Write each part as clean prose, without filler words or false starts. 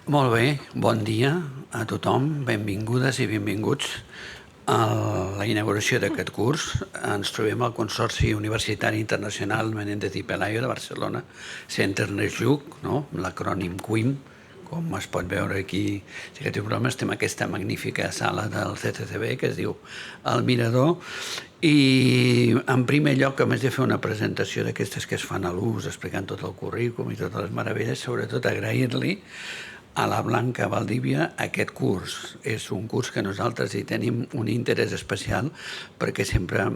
Molt bé, bon dia a tothom, benvingudes i benvinguts a la inauguració d'aquest curs. Ens trobem al Consorci Universitari Internacional Menéndez y Pelayo de Barcelona, Centre Lluc, l'acrònim CUIM, com es pot veure aquí. Si aquest problema estem en aquesta magnífica sala del CCCB que es diu El Mirador. I en primer lloc, a més de fer una presentació d'aquestes que es fan a l'ús, explicant tot el currículum i totes les meravelles, sobretot agrair-li a la Blanca Valdívia aquest curs. És un curs que nosaltres hi tenim un interès especial perquè sempre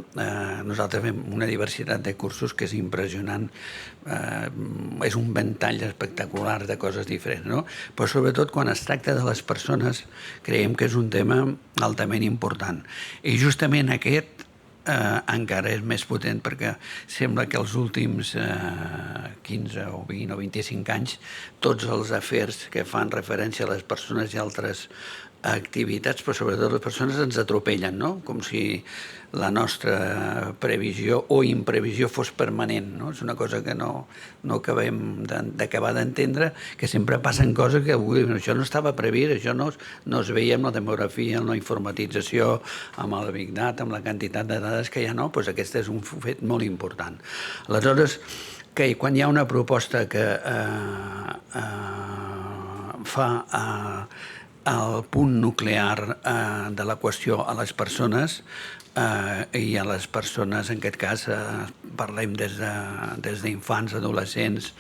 nosaltres fem una diversitat de cursos que és impressionant. És un ventall espectacular de coses diferents, no? Però sobretot quan es tracta de les persones creiem que és un tema altament important. I justament aquest encara és més potent perquè sembla que els últims 15 o 20 o 25 anys tots els afers que fan referència a les persones i altres activitats, però sobretot les persones ens atropellen, no? Com si la nostra previsió o imprevisió fos permanent, no? És una cosa que no acabem d'acabar d'entendre, que sempre passen coses que això no estava previst, això no es veia amb la demografia, amb la informatització, amb el Big Data, amb la quantitat de dades que hi ha, no? Doncs aquest és un fet molt important. Aleshores, quan hi ha una proposta que fa el punt nuclear de la qüestió a les persones, i a les persones, en aquest cas, parlem des d'infants, adolescents,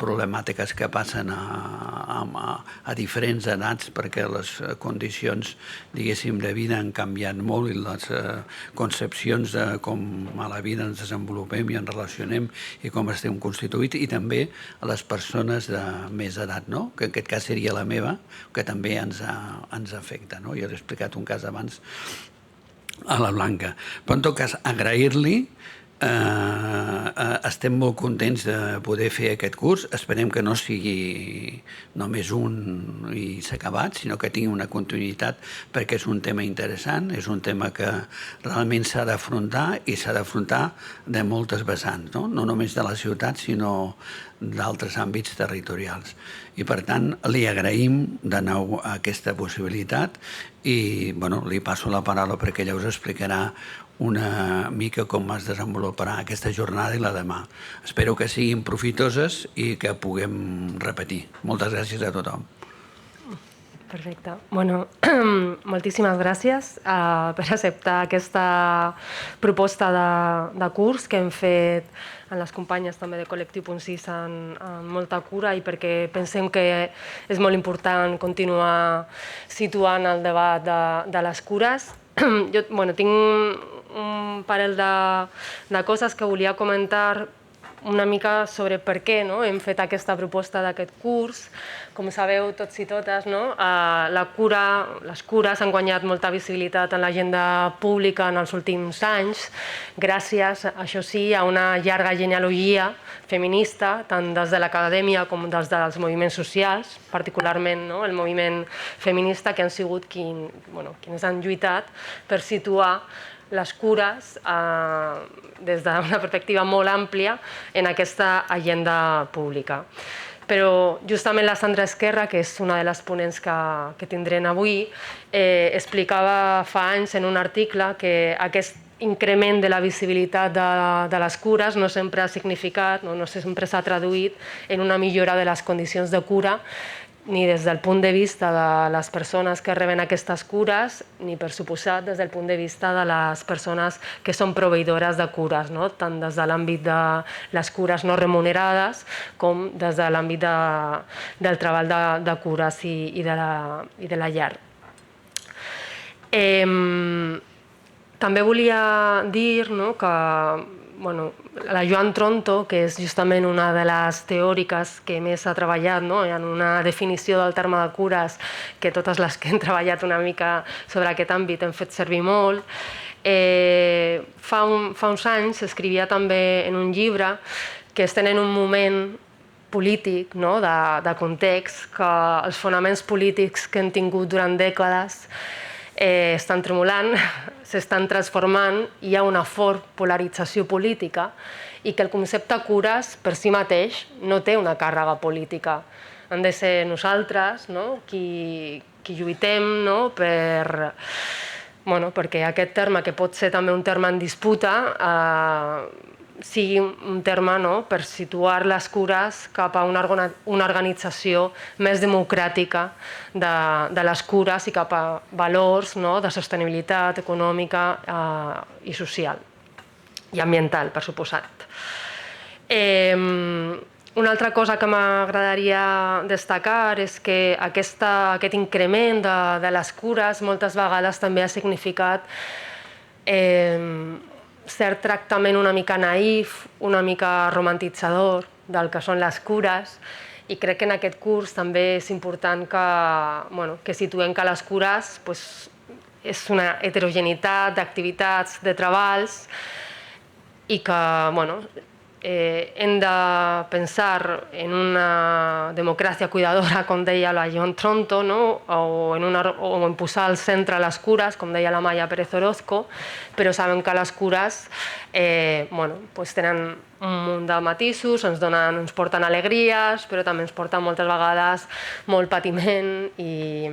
problemàtiques que passen a diferents edats perquè les condicions, diguéssim, de vida han canviat molt i les concepcions de com a la vida ens desenvolupem i ens relacionem i com estem constituïts, i també a les persones de més edat, no? Que en aquest cas seria la meva, que també ens afecta, no? Jo he explicat un cas abans a la Blanca. Però en tot cas, agrair-li. Estem molt contents de poder fer aquest curs. Esperem que no sigui només un i s'ha acabat, sinó que tingui una continuïtat perquè és un tema interessant, és un tema que realment s'ha d'afrontar i s'ha d'afrontar de moltes vessants, no només de la ciutat, sinó d'altres àmbits territorials. I per tant, li agraïm de nou aquesta possibilitat i li passo la paraula perquè ella us explicarà una mica com es desenvoluparà aquesta jornada i la demà. Espero que siguin profitoses i que puguem repetir. Moltes gràcies a tothom. Perfecte. Moltíssimes gràcies per acceptar aquesta proposta de curs que hem fet amb les companyes també de Col·lectiu.6 amb molta cura i perquè pensem que és molt important continuar situant el debat de les cures. Jo tinc un parell de coses que volia comentar una mica sobre per què hem fet aquesta proposta d'aquest curs. Com sabeu tots i totes, les cures han guanyat molta visibilitat en l'agenda pública en els últims anys, gràcies, això sí, a una llarga genealogia feminista, tant des de l'acadèmia com des dels moviments socials, particularment el moviment feminista, que han sigut quienes han lluitat per situar les cures des d'una perspectiva molt àmplia en aquesta agenda pública. Però justament la Sandra Esquerra, que és una de les ponents que tindrem avui, explicava fa anys en un article que aquest increment de la visibilitat de les cures no sempre ha significat, no sempre s'ha traduït en una millora de les condicions de cura, ni des del punt de vista de les persones que reben aquestes cures, ni per suposat des del punt de vista de les persones que són proveïdores de cures, tant des de l'àmbit de les cures no remunerades com des de l'àmbit del treball de cures i de la llar. També volia dir que la Joan Tronto, que és justament una de les teòriques que més ha treballat en una definició del terme de cures, que totes les que hem treballat una mica sobre aquest àmbit hem fet servir molt, fa uns anys escrivia també en un llibre que estem en un moment polític, de context, que els fonaments polítics que hem tingut durant dècades estan tremolant, s'estan transformant, hi ha una fort polarització política i que el concepte cures per si mateix no té una càrrega política. Han de ser nosaltres, no?, qui lluitem, no?, perquè aquest terme, que pot ser també un terme en disputa, sigui un terme, no?, per situar les cures cap a una organització més democràtica de les cures i cap a valors, no?, de sostenibilitat econòmica i social i ambiental, per suposat. Una altra cosa que m'agradaria destacar és que aquest increment de les cures moltes vegades també ha significat cert tractament una mica naïf, una mica romantitzador del que són les cures, i crec que en aquest curs també és important que situem que les cures és una heterogeneïtat d'activitats, de treballs, i que hem de pensar en una democràcia cuidadora, com deia la Joan Tronto, o en posar al centre les cures, com deia la Maya Pérez Orozco, però sabem que les cures tenen un munt de matisos, ens porten alegries, però també ens porten moltes vegades molt patiment i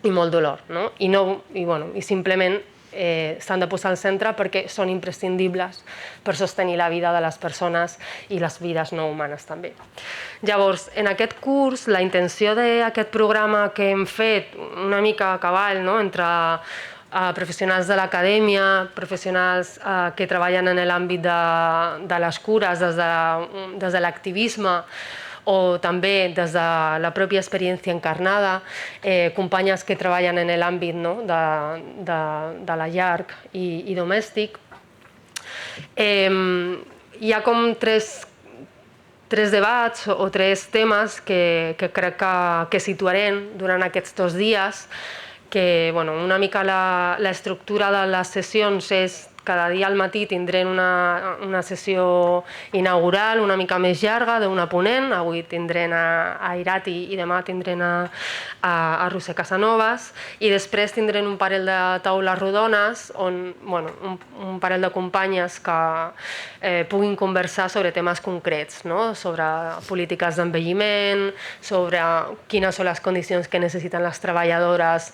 molt dolor. I simplement s'han de posar al centre perquè són imprescindibles per sostenir la vida de les persones i les vides no humanes també. Llavors, en aquest curs, la intenció d'aquest programa que hem fet una mica a cavall entre professionals de l'acadèmia, professionals que treballen en l'àmbit de les cures des de l'activisme, o també des de la pròpia experiència encarnada, companyes que treballen en l'àmbit de la llar i domèstic. Hi ha com tres debats o tres temes que crec que situarem durant aquests 2 dies, que una mica l'estructura de les sessions és cada dia al matí tindrem una sessió inaugural una mica més llarga d'una ponent. Avui tindrem a Irati i demà tindrem a Roser Casanovas, i després tindrem un parell de taules rodones on un parell de companyes que puguin conversar sobre temes concrets, sobre polítiques d'envelliment, sobre quines són les condicions que necessiten les treballadores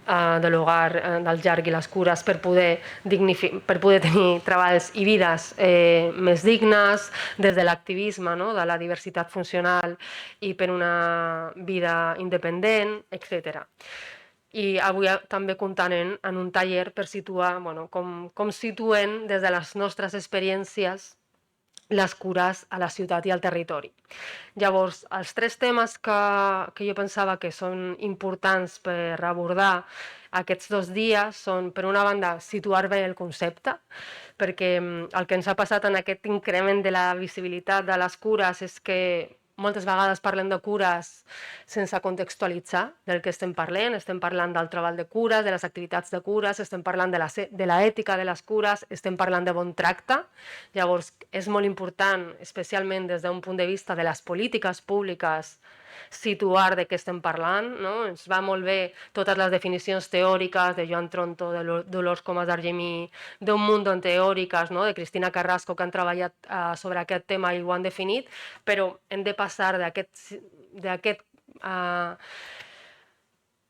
de l'hogar, del llar i les cures per poder tenir treballs i vides més dignes des de l'activisme, de la diversitat funcional i per una vida independent, etc. I avui també comptant en un taller per situar com situem des de les nostres experiències les cures a la ciutat i al territori. Llavors, els 3 temes que jo pensava que són importants per abordar aquests 2 dies són, per una banda, situar bé el concepte, perquè el que ens ha passat en aquest increment de la visibilitat de les cures és que moltes vegades parlem de cures sense contextualitzar del que estem parlant. Estem parlant del treball de cures, de les activitats de cures, estem parlant de l'ètica de les cures, estem parlant de bon tracte. Llavors, és molt important, especialment des d'un punt de vista de les polítiques públiques, situar de què estem parlant. Ens va molt bé totes les definicions teòriques de Joan Tronto, de Dolors Comas d'Argemí, d'un munt de teòriques, de Cristina Carrasco, que han treballat sobre aquest tema i ho han definit, però hem de passar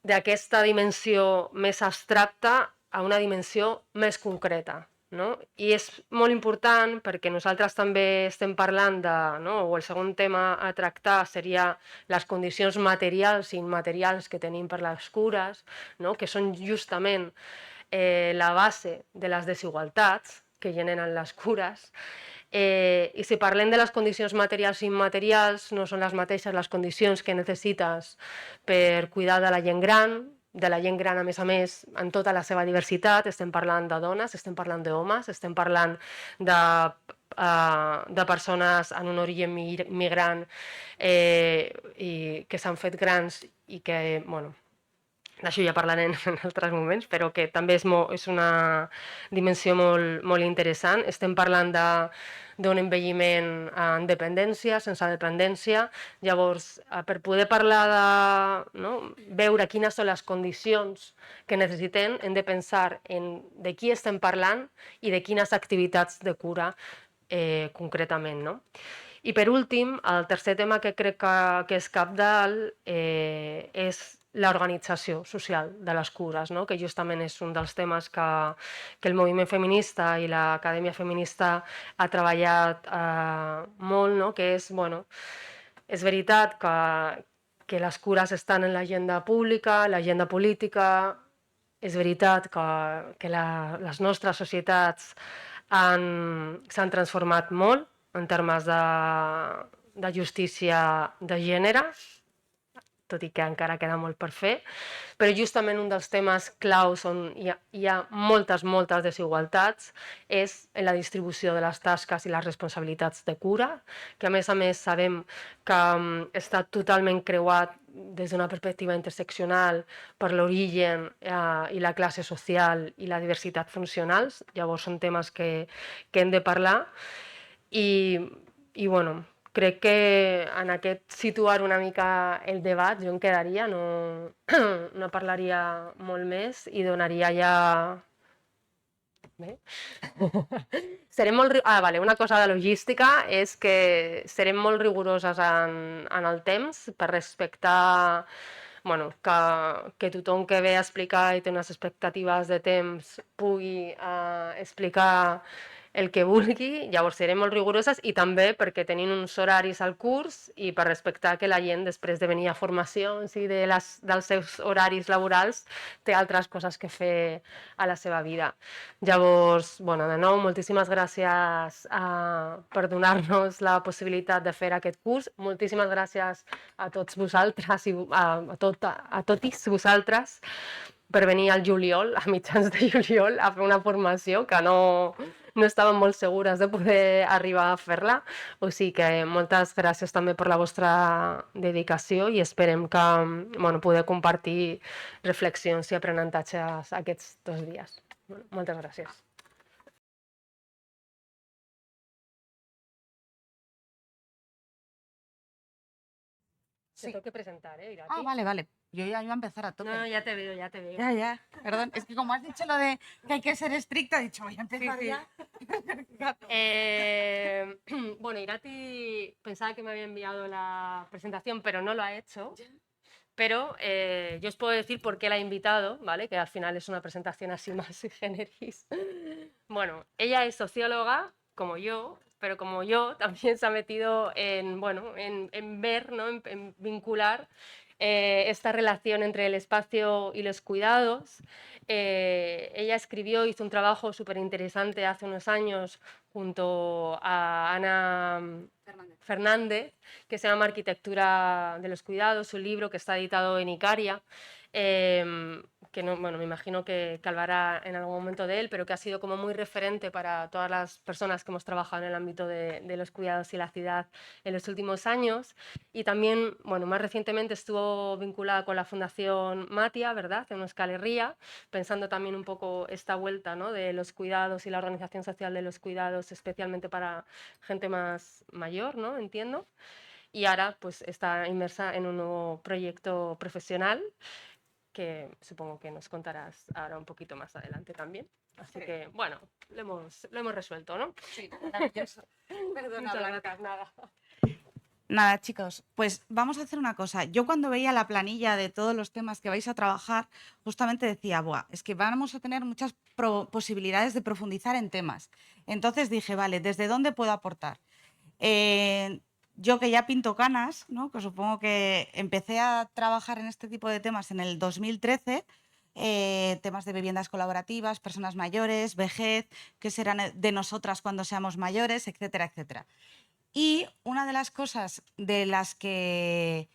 d'aquesta dimensió més abstracta a una dimensió més concreta. I és molt important perquè nosaltres també estem parlant o el segon tema a tractar seria les condicions materials i immaterials que tenim per les cures, que són justament la base de les desigualtats que generen les cures. I si parlem de les condicions materials i immaterials, no són les mateixes les condicions que necessites per cuidar de la gent gran, a més, en tota la seva diversitat. Estem parlant de dones, estem parlant d'homes, estem parlant de persones en un origen migrant i que s'han fet grans i que, d'això ja parlarem en altres moments, però que també és una dimensió molt interessant. Estem parlant d'un envelliment en dependència, sense dependència. Llavors, per poder parlar veure quines són les condicions que necessitem, hem de pensar en de qui estem parlant i de quines activitats de cura concretament, no? I per últim, el tercer tema que crec que és cabdal és l'organització social de les cures, no? Que justament és un dels temes que el moviment feminista i l'acadèmia feminista ha treballat molt, no? Que és, bueno, és veritat que les cures estan en l'agenda pública, l'agenda política, és veritat que les nostres societats s'han transformat molt en termes de justícia de gènere, tot i que encara queda molt per fer, però justament un dels temes claus on hi ha moltes desigualtats és en la distribució de les tasques i les responsabilitats de cura, que a més sabem que està totalment creuat des d'una perspectiva interseccional per l'origen i la classe social i la diversitat funcionals. Llavors són temes que hem de parlar i bueno, crec que en aquest situar una mica el debat jo em quedaria, no parlaria molt més i donaria ja... Bé. Serem molt... vale, una cosa de logística és que serem molt rigoroses en el temps per respectar bueno, que tothom que ve a explicar i té unes expectatives de temps pugui explicar el que vulgui, llavors serem molt rigoroses i també perquè tenim uns horaris al curs i per respectar que la gent després de venir a formacions i dels seus horaris laborals té altres coses que fer a la seva vida. Llavors, bueno, de nou, moltíssimes gràcies per donar-nos la possibilitat de fer aquest curs. Moltíssimes gràcies a tots vosaltres i a totis vosaltres per venir al juliol, a mitjans de juliol, a fer una formació que no estàvem molt segures de poder arribar a fer-la. O sigui que moltes gràcies també per la vostra dedicació i esperem que poder compartir reflexions i aprenentatges aquests 2 dies. Moltes gràcies. Te tengo que presentar, Irati. Vale. Yo ya iba a empezar a tope. No, ya te veo. Ya. Perdón, es que como has dicho lo de que hay que ser estricta, he dicho, voy a empezar ya. Bueno, Irati pensaba que me había enviado la presentación, pero no lo ha hecho. Pero yo os puedo decir por qué la he invitado, ¿vale? Que al final es una presentación así más generis. Bueno, ella es socióloga, como yo, pero como yo también se ha metido en ver, ¿no? en vincular esta relación entre el espacio y los cuidados. Ella hizo un trabajo súper interesante hace unos años junto a Ana Fernández, que se llama Arquitectura de los Cuidados, un libro que está editado en Icaria, que me imagino que hablará en algún momento de él, pero que ha sido como muy referente para todas las personas que hemos trabajado en el ámbito de los cuidados y la ciudad en los últimos años. Y también, más recientemente estuvo vinculada con la Fundación Matia, ¿verdad?, en Euskal Herria, pensando también un poco esta vuelta, ¿no?, de los cuidados y la organización social de los cuidados, especialmente para gente más mayor, ¿no?, entiendo. Y ahora pues está inmersa en un nuevo proyecto profesional que supongo que nos contarás ahora un poquito más adelante también. Así que, bueno, lo hemos resuelto, ¿no? Sí, maravilloso. Perdona, Muchas Blanca. gracias, nada. Nada, chicos, pues vamos a hacer una cosa. Yo cuando veía la planilla de todos los temas que vais a trabajar, justamente decía, buah, es que vamos a tener muchas posibilidades de profundizar en temas. Entonces dije, vale, ¿desde dónde puedo aportar? Yo que ya pinto canas, ¿no?, que supongo que empecé a trabajar en este tipo de temas en el 2013, temas de viviendas colaborativas, personas mayores, vejez, qué serán de nosotras cuando seamos mayores, etcétera, etcétera. Y una de las cosas de las que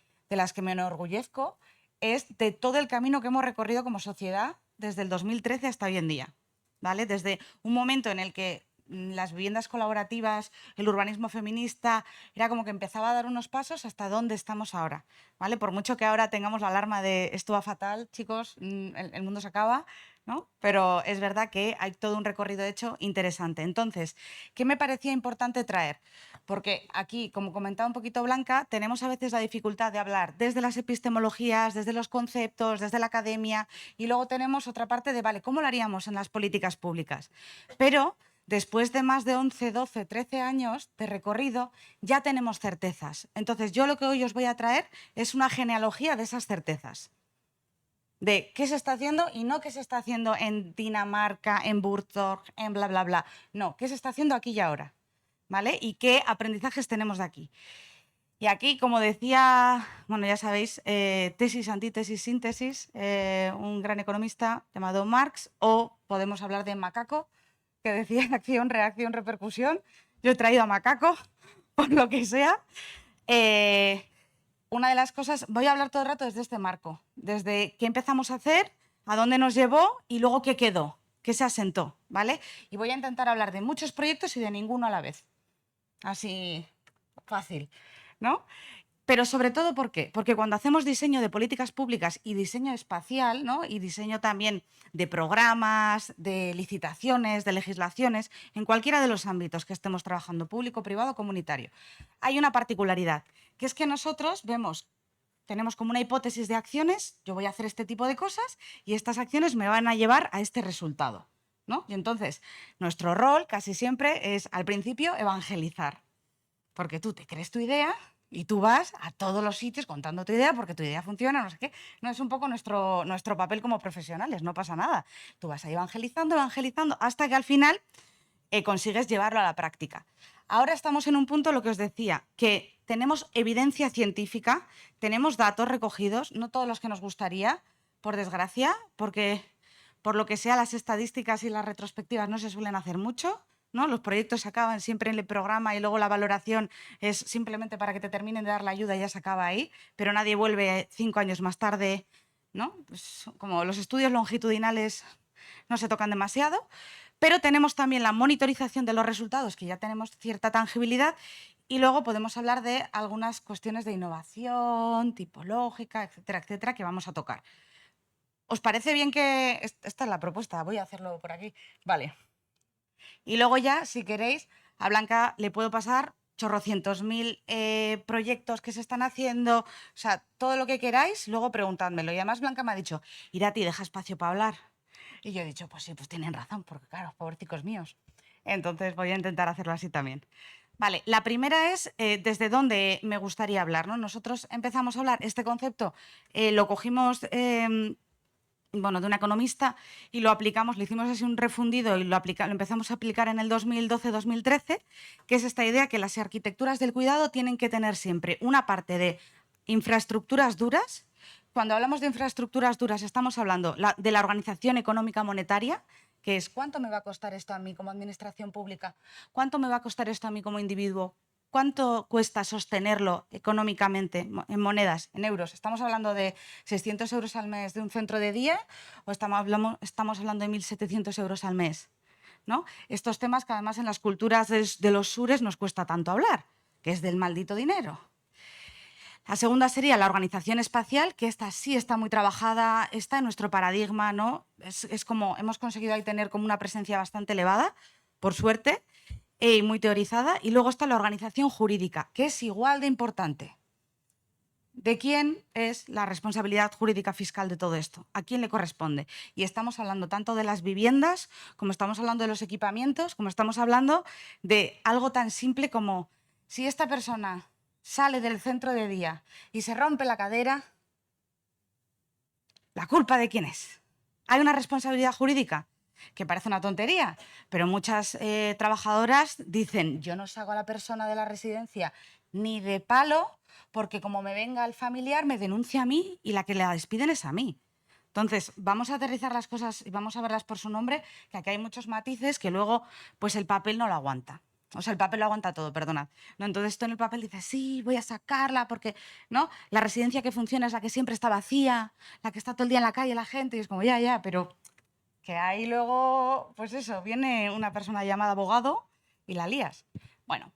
me enorgullezco es de todo el camino que hemos recorrido como sociedad desde el 2013 hasta hoy en día, ¿vale? Desde un momento en el que las viviendas colaborativas, el urbanismo feminista, era como que empezaba a dar unos pasos hasta dónde estamos ahora, ¿vale? Por mucho que ahora tengamos la alarma de esto va fatal, chicos, el mundo se acaba, ¿no? Pero es verdad que hay todo un recorrido hecho interesante. Entonces, ¿qué me parecía importante traer? Porque aquí, como comentaba un poquito Blanca, tenemos a veces la dificultad de hablar desde las epistemologías, desde los conceptos, desde la academia, y luego tenemos otra parte de, vale, ¿cómo lo haríamos en las políticas públicas? Pero después de más de 11, 12, 13 años de recorrido, ya tenemos certezas. Entonces, yo lo que hoy os voy a traer es una genealogía de esas certezas. De qué se está haciendo y no qué se está haciendo en Dinamarca, en Würzburg, en bla, bla, bla. No, qué se está haciendo aquí y ahora, ¿vale? Y qué aprendizajes tenemos de aquí. Y aquí, como decía, bueno, ya sabéis, tesis, antítesis, síntesis, un gran economista llamado Marx, o podemos hablar de Macaco, que decía acción, reacción, repercusión. Yo he traído a Macaco, por lo que sea. Una de las cosas, voy a hablar todo el rato desde este marco, desde qué empezamos a hacer, a dónde nos llevó y luego qué quedó, qué se asentó, ¿vale? Y voy a intentar hablar de muchos proyectos y de ninguno a la vez. Así fácil, ¿no? Pero sobre todo, ¿por qué? Porque cuando hacemos diseño de políticas públicas y diseño espacial, ¿no? Y diseño también de programas, de licitaciones, de legislaciones, en cualquiera de los ámbitos que estemos trabajando, público, privado, comunitario, hay una particularidad, que es que nosotros tenemos como una hipótesis de acciones, yo voy a hacer este tipo de cosas y estas acciones me van a llevar a este resultado, ¿no? Y entonces, nuestro rol casi siempre es, al principio, evangelizar. Porque tú te crees tu idea y tú vas a todos los sitios contando tu idea porque tu idea funciona, no sé qué. No, es un poco nuestro papel como profesionales, no pasa nada. Tú vas ahí evangelizando, evangelizando, hasta que al final consigues llevarlo a la práctica. Ahora estamos en un punto, lo que os decía, que tenemos evidencia científica, tenemos datos recogidos, no todos los que nos gustaría, por desgracia, porque por lo que sea las estadísticas y las retrospectivas no se suelen hacer mucho, ¿no? Los proyectos se acaban siempre en el programa y luego la valoración es simplemente para que te terminen de dar la ayuda y ya se acaba ahí, pero nadie vuelve 5 años más tarde, ¿no? Pues como los estudios longitudinales no se tocan demasiado, pero tenemos también la monitorización de los resultados, que ya tenemos cierta tangibilidad, y luego podemos hablar de algunas cuestiones de innovación, tipológica, etcétera, etcétera, que vamos a tocar. ¿Os parece bien que esta es la propuesta? Voy a hacerlo por aquí. Vale. Y luego ya, si queréis, a Blanca le puedo pasar chorrocientos mil proyectos que se están haciendo, o sea, todo lo que queráis, luego preguntádmelo. Y además Blanca me ha dicho, Irati, deja espacio para hablar. Y yo he dicho, pues sí, pues tienen razón, porque claro, pobrecicos míos. Entonces voy a intentar hacerlo así también. Vale, la primera es desde dónde me gustaría hablar, ¿no? Nosotros empezamos a hablar, este concepto lo cogimos bueno, de una economista y lo aplicamos, le hicimos así un refundido y lo empezamos a aplicar en el 2012-2013, que es esta idea que las arquitecturas del cuidado tienen que tener siempre una parte de infraestructuras duras. Cuando hablamos de infraestructuras duras estamos hablando de la organización económica monetaria, que es cuánto me va a costar esto a mí como administración pública, cuánto me va a costar esto a mí como individuo, cuánto cuesta sostenerlo económicamente en monedas, en euros. ¿Estamos hablando de 600 euros al mes de un centro de día o estamos hablando de 1.700 euros al mes? ¿No? Estos temas que además en las culturas de los sures nos cuesta tanto hablar, que es del maldito dinero. La segunda sería la organización espacial, que esta sí está muy trabajada, está en nuestro paradigma, ¿no? Es como hemos conseguido ahí tener como una presencia bastante elevada, por suerte, y muy teorizada. Y luego está la organización jurídica, que es igual de importante. ¿De quién es la responsabilidad jurídica fiscal de todo esto? ¿A quién le corresponde? Y estamos hablando tanto de las viviendas, como estamos hablando de los equipamientos, como estamos hablando de algo tan simple como si esta persona sale del centro de día y se rompe la cadera, ¿la culpa de quién es? ¿Hay una responsabilidad jurídica? Que parece una tontería, pero muchas trabajadoras dicen, yo no saco a la persona de la residencia ni de palo, porque como me venga el familiar me denuncia a mí y la que la despiden es a mí. Entonces, vamos a aterrizar las cosas y vamos a verlas por su nombre, que aquí hay muchos matices que luego pues el papel no lo aguanta. O sea, el papel lo aguanta todo, perdonad. ¿No? Entonces tú en el papel dices, sí, voy a sacarla porque, ¿no? La residencia que funciona es la que siempre está vacía, la que está todo el día en la calle la gente, y es como, ya, pero que ahí luego, pues eso, viene una persona llamada abogado y la lías. Bueno,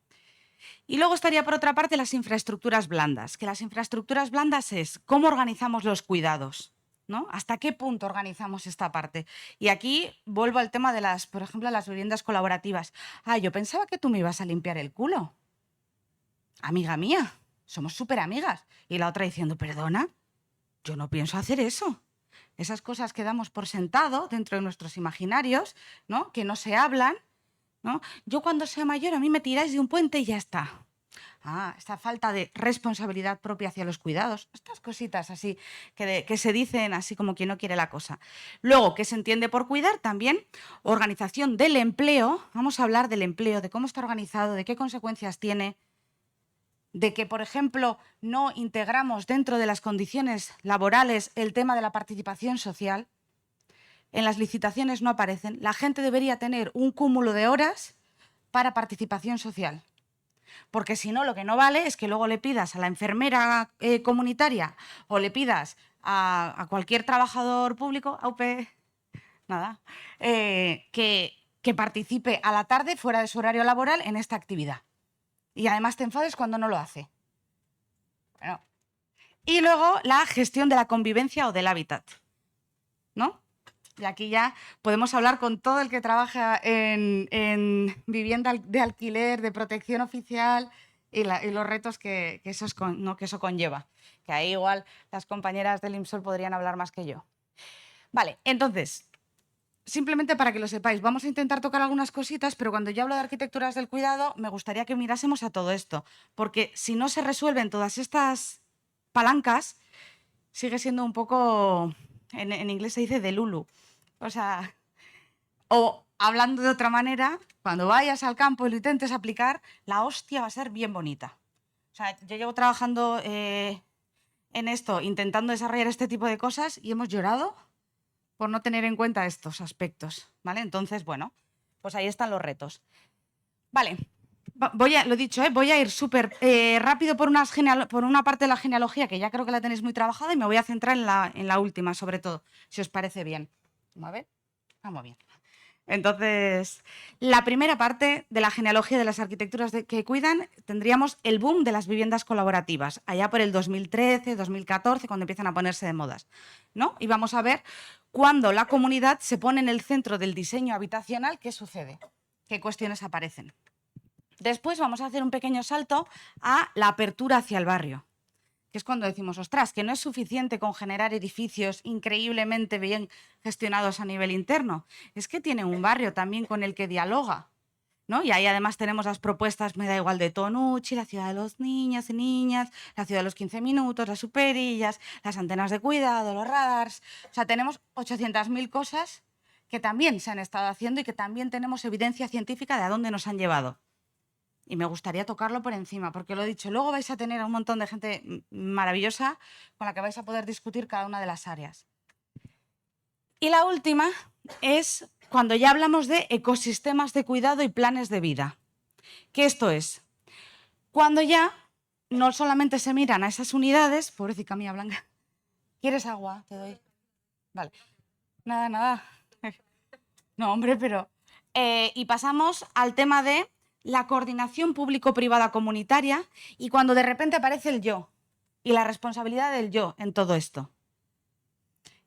y luego estaría por otra parte las infraestructuras blandas, que las infraestructuras blandas es cómo organizamos los cuidados, ¿no? ¿Hasta qué punto organizamos esta parte? Y aquí vuelvo al tema de las, por ejemplo, las viviendas colaborativas. Ah, yo pensaba que tú me ibas a limpiar el culo. Amiga mía, somos súper amigas. Y la otra diciendo, perdona, yo no pienso hacer eso. Esas cosas que damos por sentado dentro de nuestros imaginarios, ¿no? Que no se hablan, ¿no? Yo cuando sea mayor a mí me tiráis de un puente y ya está. Esta falta de responsabilidad propia hacia los cuidados, estas cositas así que se dicen así como quien no quiere la cosa. Luego, ¿qué se entiende por cuidar? También organización del empleo. Vamos a hablar del empleo, de cómo está organizado, de qué consecuencias tiene, de que, por ejemplo, no integramos dentro de las condiciones laborales el tema de la participación social. En las licitaciones no aparecen. La gente debería tener un cúmulo de horas para participación social. Porque si no, lo que no vale es que luego le pidas a la enfermera comunitaria o le pidas a cualquier trabajador público, a UP, nada, que participe a la tarde fuera de su horario laboral en esta actividad. Y además te enfades cuando no lo hace. Bueno. Y luego la gestión de la convivencia o del hábitat, ¿no? Y aquí ya podemos hablar con todo el que trabaja en vivienda de alquiler, de protección oficial y los retos que eso conlleva. Que ahí igual las compañeras del IMSOL podrían hablar más que yo. Vale, entonces, simplemente para que lo sepáis, vamos a intentar tocar algunas cositas, pero cuando yo hablo de arquitecturas del cuidado, me gustaría que mirásemos a todo esto, porque si no se resuelven todas estas palancas, sigue siendo un poco, en inglés se dice delulu. O sea, o hablando de otra manera, cuando vayas al campo y lo intentes aplicar, la hostia va a ser bien bonita. O sea, yo llevo trabajando en esto, intentando desarrollar este tipo de cosas y hemos llorado por no tener en cuenta estos aspectos, ¿vale? Entonces, bueno, pues ahí están los retos. Vale, lo dicho, voy a ir súper rápido por una parte de la genealogía, que ya creo que la tenéis muy trabajada, y me voy a centrar en la última, sobre todo, si os parece bien. A ver, vamos bien. Entonces, la primera parte de la genealogía de las arquitecturas que cuidan, tendríamos el boom de las viviendas colaborativas, allá por el 2013, 2014, cuando empiezan a ponerse de modas, ¿no? Y vamos a ver cuando la comunidad se pone en el centro del diseño habitacional, ¿qué sucede? ¿Qué cuestiones aparecen? Después vamos a hacer un pequeño salto a la apertura hacia el barrio, que es cuando decimos, ostras, que no es suficiente con generar edificios increíblemente bien gestionados a nivel interno, es que tiene un barrio también con el que dialoga, ¿no? Y ahí además tenemos las propuestas, me da igual, de Tonucci, la ciudad de los niños y niñas, la ciudad de los 15 minutos, las superillas, las antenas de cuidado, los radars. O sea, tenemos 800.000 cosas que también se han estado haciendo y que también tenemos evidencia científica de a dónde nos han llevado. Y me gustaría tocarlo por encima, porque lo he dicho, luego vais a tener a un montón de gente maravillosa con la que vais a poder discutir cada una de las áreas. Y la última es cuando ya hablamos de ecosistemas de cuidado y planes de vida. ¿Qué esto es? Cuando ya no solamente se miran a esas unidades, pobrecita mía Blanca, ¿quieres agua? Te doy. Vale. Nada, nada. No, hombre, pero... y pasamos al tema de la coordinación público-privada comunitaria y cuando de repente aparece el yo y la responsabilidad del yo en todo esto.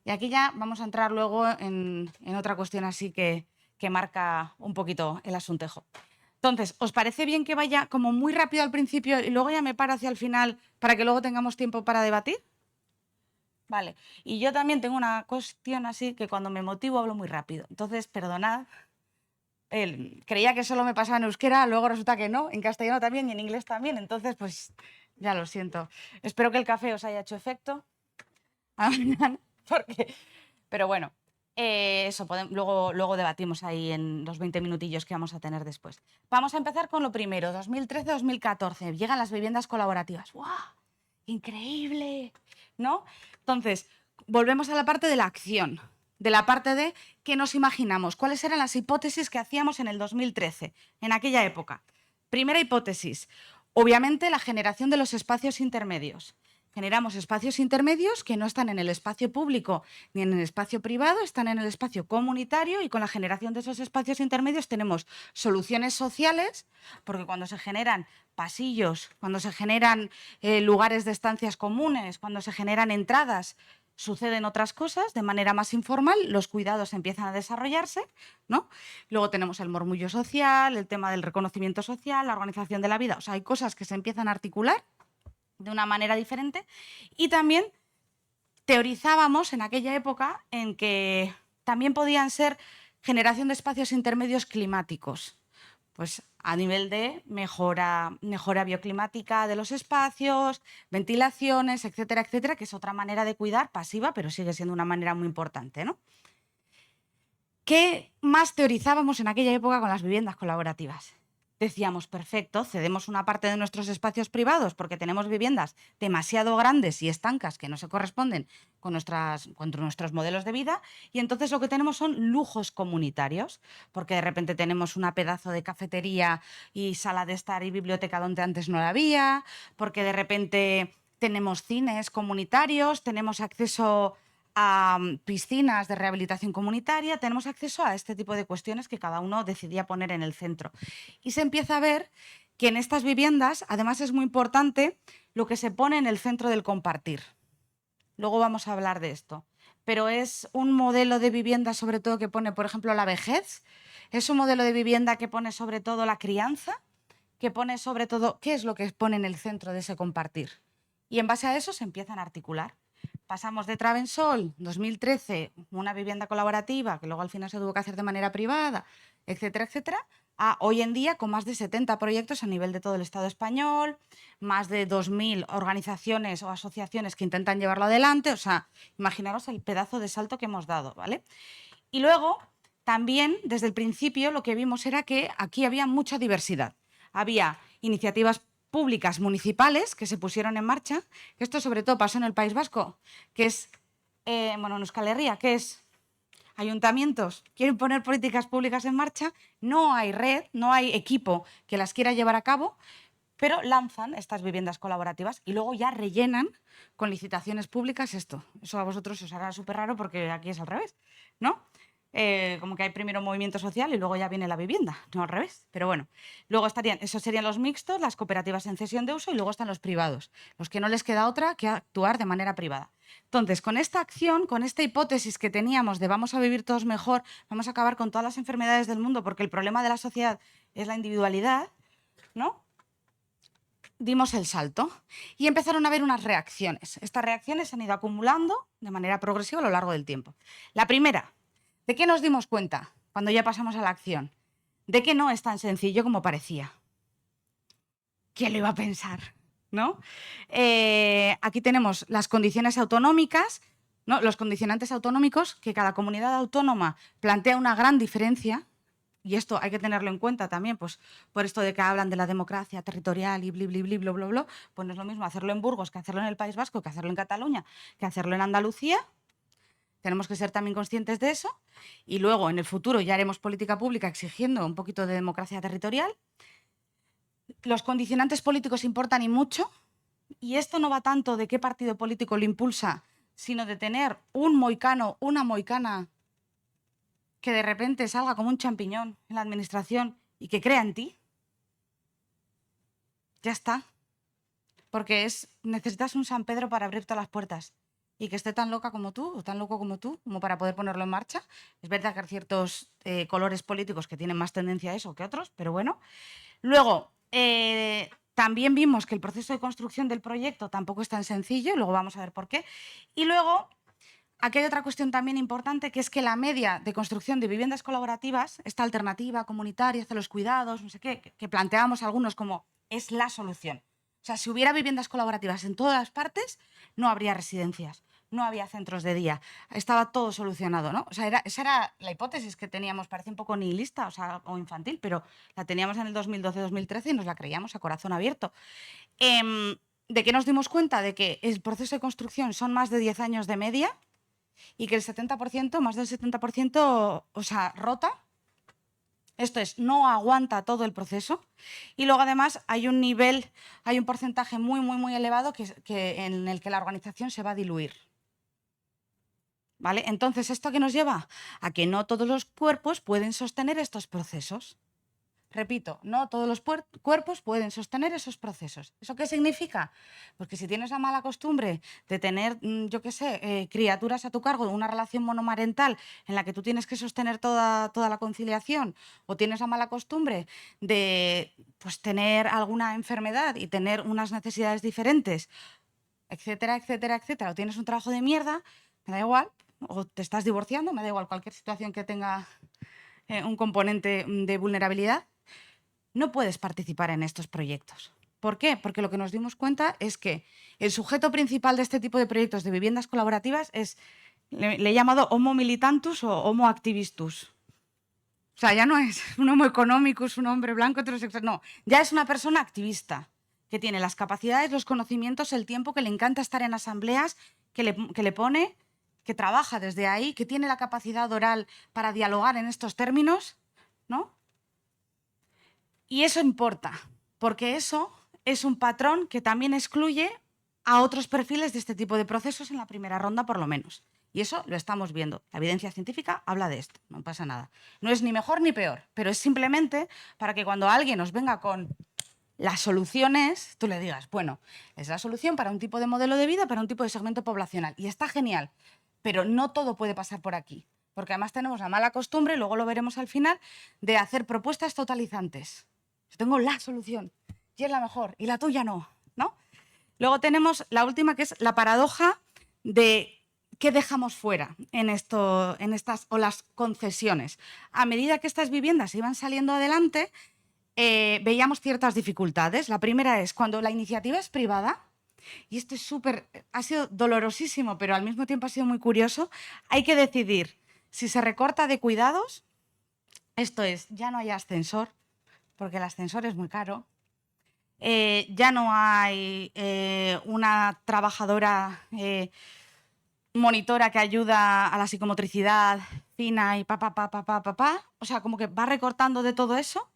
Y aquí ya vamos a entrar luego en otra cuestión así que marca un poquito el asuntejo. Entonces, ¿os parece bien que vaya como muy rápido al principio y luego ya me paro hacia el final para que luego tengamos tiempo para debatir? Vale. Y yo también tengo una cuestión así que cuando me motivo hablo muy rápido. Entonces, perdonad. Creía que solo me pasaba en euskera, luego resulta que no, en castellano también y en inglés también, entonces pues ya lo siento. Espero que el café os haya hecho efecto. Pero bueno, eso luego debatimos ahí en los 20 minutillos que vamos a tener después. Vamos a empezar con lo primero, 2013-2014, llegan las viviendas colaborativas. ¡Guau! ¡Increíble! ¿No? Entonces, volvemos a la parte de la acción. De la parte de qué nos imaginamos, cuáles eran las hipótesis que hacíamos en el 2013, en aquella época. Primera hipótesis, obviamente la generación de los espacios intermedios. Generamos espacios intermedios que no están en el espacio público ni en el espacio privado, están en el espacio comunitario y con la generación de esos espacios intermedios tenemos soluciones sociales, porque cuando se generan pasillos, cuando se generan lugares de estancias comunes, cuando se generan entradas, suceden otras cosas de manera más informal, los cuidados empiezan a desarrollarse, ¿no? Luego tenemos el murmullo social, el tema del reconocimiento social, la organización de la vida, o sea, hay cosas que se empiezan a articular de una manera diferente y también teorizábamos en aquella época en que también podían ser generación de espacios intermedios climáticos, Pues a nivel de mejora bioclimática de los espacios, ventilaciones, etcétera, etcétera, que es otra manera de cuidar, pasiva, pero sigue siendo una manera muy importante, ¿no? ¿Qué más teorizábamos en aquella época con las viviendas colaborativas? Decíamos, perfecto, cedemos una parte de nuestros espacios privados porque tenemos viviendas demasiado grandes y estancas que no se corresponden con nuestros modelos de vida, y entonces lo que tenemos son lujos comunitarios, porque de repente tenemos una pedazo de cafetería y sala de estar y biblioteca donde antes no la había, porque de repente tenemos cines comunitarios, tenemos acceso a piscinas de rehabilitación comunitaria, tenemos acceso a este tipo de cuestiones que cada uno decidía poner en el centro. Y se empieza a ver que en estas viviendas, además, es muy importante lo que se pone en el centro del compartir. Luego vamos a hablar de esto. Pero es un modelo de vivienda sobre todo que pone, por ejemplo, la vejez. Es un modelo de vivienda que pone sobre todo la crianza, que pone sobre todo qué es lo que pone en el centro de ese compartir. Y en base a eso se empiezan a articular. Pasamos de Travensol, 2013, una vivienda colaborativa, que luego al final se tuvo que hacer de manera privada, etcétera, etcétera, a hoy en día con más de 70 proyectos a nivel de todo el Estado español, más de 2.000 organizaciones o asociaciones que intentan llevarlo adelante. O sea, imaginaros el pedazo de salto que hemos dado, ¿vale? Y luego, también, desde el principio, lo que vimos era que aquí había mucha diversidad. Había iniciativas públicas municipales que se pusieron en marcha, que esto sobre todo pasó en el País Vasco, que es, en Euskal Herria, que es ayuntamientos quieren poner políticas públicas en marcha, no hay red, no hay equipo que las quiera llevar a cabo, pero lanzan estas viviendas colaborativas y luego ya rellenan con licitaciones públicas esto. Eso a vosotros os hará súper raro porque aquí es al revés, ¿no? Como que hay primero movimiento social y luego ya viene la vivienda, no al revés. Pero bueno, luego esos serían los mixtos, las cooperativas en cesión de uso, y luego están los privados, los que no les queda otra que actuar de manera privada. Entonces, con esta acción, con esta hipótesis que teníamos de vamos a vivir todos mejor, vamos a acabar con todas las enfermedades del mundo porque el problema de la sociedad es la individualidad, ¿no? Dimos el salto y empezaron a haber unas reacciones. Estas reacciones se han ido acumulando de manera progresiva a lo largo del tiempo. La primera, ¿de qué nos dimos cuenta cuando ya pasamos a la acción? De que no es tan sencillo como parecía. ¿Quién lo iba a pensar? ¿No? Aquí tenemos las condiciones autonómicas, ¿no? Los condicionantes autonómicos, que cada comunidad autónoma plantea una gran diferencia. Y esto hay que tenerlo en cuenta también, pues por esto de que hablan de la democracia territorial y bli, bli, bli, bla, bla, bla, pues no es lo mismo hacerlo en Burgos que hacerlo en el País Vasco, que hacerlo en Cataluña, que hacerlo en Andalucía. Tenemos que ser también conscientes de eso. Y luego, en el futuro, ya haremos política pública exigiendo un poquito de democracia territorial. Los condicionantes políticos importan y mucho. Y esto no va tanto de qué partido político lo impulsa, sino de tener un moicano, una moicana que de repente salga como un champiñón en la administración y que crea en ti. Ya está. Porque necesitas un San Pedro para abrir todas las puertas. Y que esté tan loca como tú, o tan loco como tú, como para poder ponerlo en marcha. Es verdad que hay ciertos colores políticos que tienen más tendencia a eso que otros, pero bueno. Luego, también vimos que el proceso de construcción del proyecto tampoco es tan sencillo, y luego vamos a ver por qué. Y luego, aquí hay otra cuestión también importante, que es que la media de construcción de viviendas colaborativas, esta alternativa comunitaria hacia los cuidados, no sé qué, que planteábamos algunos como es la solución. O sea, si hubiera viviendas colaborativas en todas las partes, no habría residencias, no había centros de día, estaba todo solucionado, ¿no? O sea, esa era la hipótesis que teníamos, parece un poco nihilista, o infantil, pero la teníamos en el 2012-2013 y nos la creíamos a corazón abierto. ¿De qué nos dimos cuenta? De que el proceso de construcción son más de 10 años de media y que el 70%, más del 70%, o sea, rota. Esto es, no aguanta todo el proceso. Y luego, además, hay un porcentaje muy, muy, muy elevado en el que la organización se va a diluir. ¿Vale? Entonces, ¿esto qué nos lleva? A que no todos los cuerpos pueden sostener estos procesos. Repito, no todos los cuerpos pueden sostener esos procesos. ¿Eso qué significa? Pues que si tienes la mala costumbre de tener, yo qué sé, criaturas a tu cargo, una relación monomarental en la que tú tienes que sostener toda la conciliación, o tienes la mala costumbre de pues, tener alguna enfermedad y tener unas necesidades diferentes, etcétera, etcétera, etcétera, o tienes un trabajo de mierda, me da igual, o te estás divorciando, me da igual, cualquier situación que tenga un componente de vulnerabilidad, no puedes participar en estos proyectos. ¿Por qué? Porque lo que nos dimos cuenta es que el sujeto principal de este tipo de proyectos de viviendas colaborativas es, le he llamado homo militantus o homo activistus. O sea, ya no es un homo economicus, un hombre blanco heterosexual, no, ya es una persona activista que tiene las capacidades, los conocimientos, el tiempo, que le encanta estar en asambleas, que le pone, que trabaja desde ahí, que tiene la capacidad oral para dialogar en estos términos, ¿no? Y eso importa, porque eso es un patrón que también excluye a otros perfiles de este tipo de procesos en la primera ronda, por lo menos. Y eso lo estamos viendo. La evidencia científica habla de esto, no pasa nada. No es ni mejor ni peor, pero es simplemente para que cuando alguien nos venga con las soluciones, tú le digas, bueno, es la solución para un tipo de modelo de vida, para un tipo de segmento poblacional. Y está genial, pero no todo puede pasar por aquí. Porque además tenemos la mala costumbre, y luego lo veremos al final, de hacer propuestas totalizantes. Yo tengo la solución y es la mejor, y la tuya no, ¿no? Luego tenemos la última, que es la paradoja de qué dejamos fuera en estas o las concesiones. A medida que estas viviendas iban saliendo adelante, veíamos ciertas dificultades. La primera es cuando la iniciativa es privada, y esto es ha sido dolorosísimo, pero al mismo tiempo ha sido muy curioso, hay que decidir si se recorta de cuidados, esto es, ya no hay ascensor, porque el ascensor es muy caro, ya no hay una trabajadora monitora que ayuda a la psicomotricidad fina y o sea, como que va recortando de todo eso,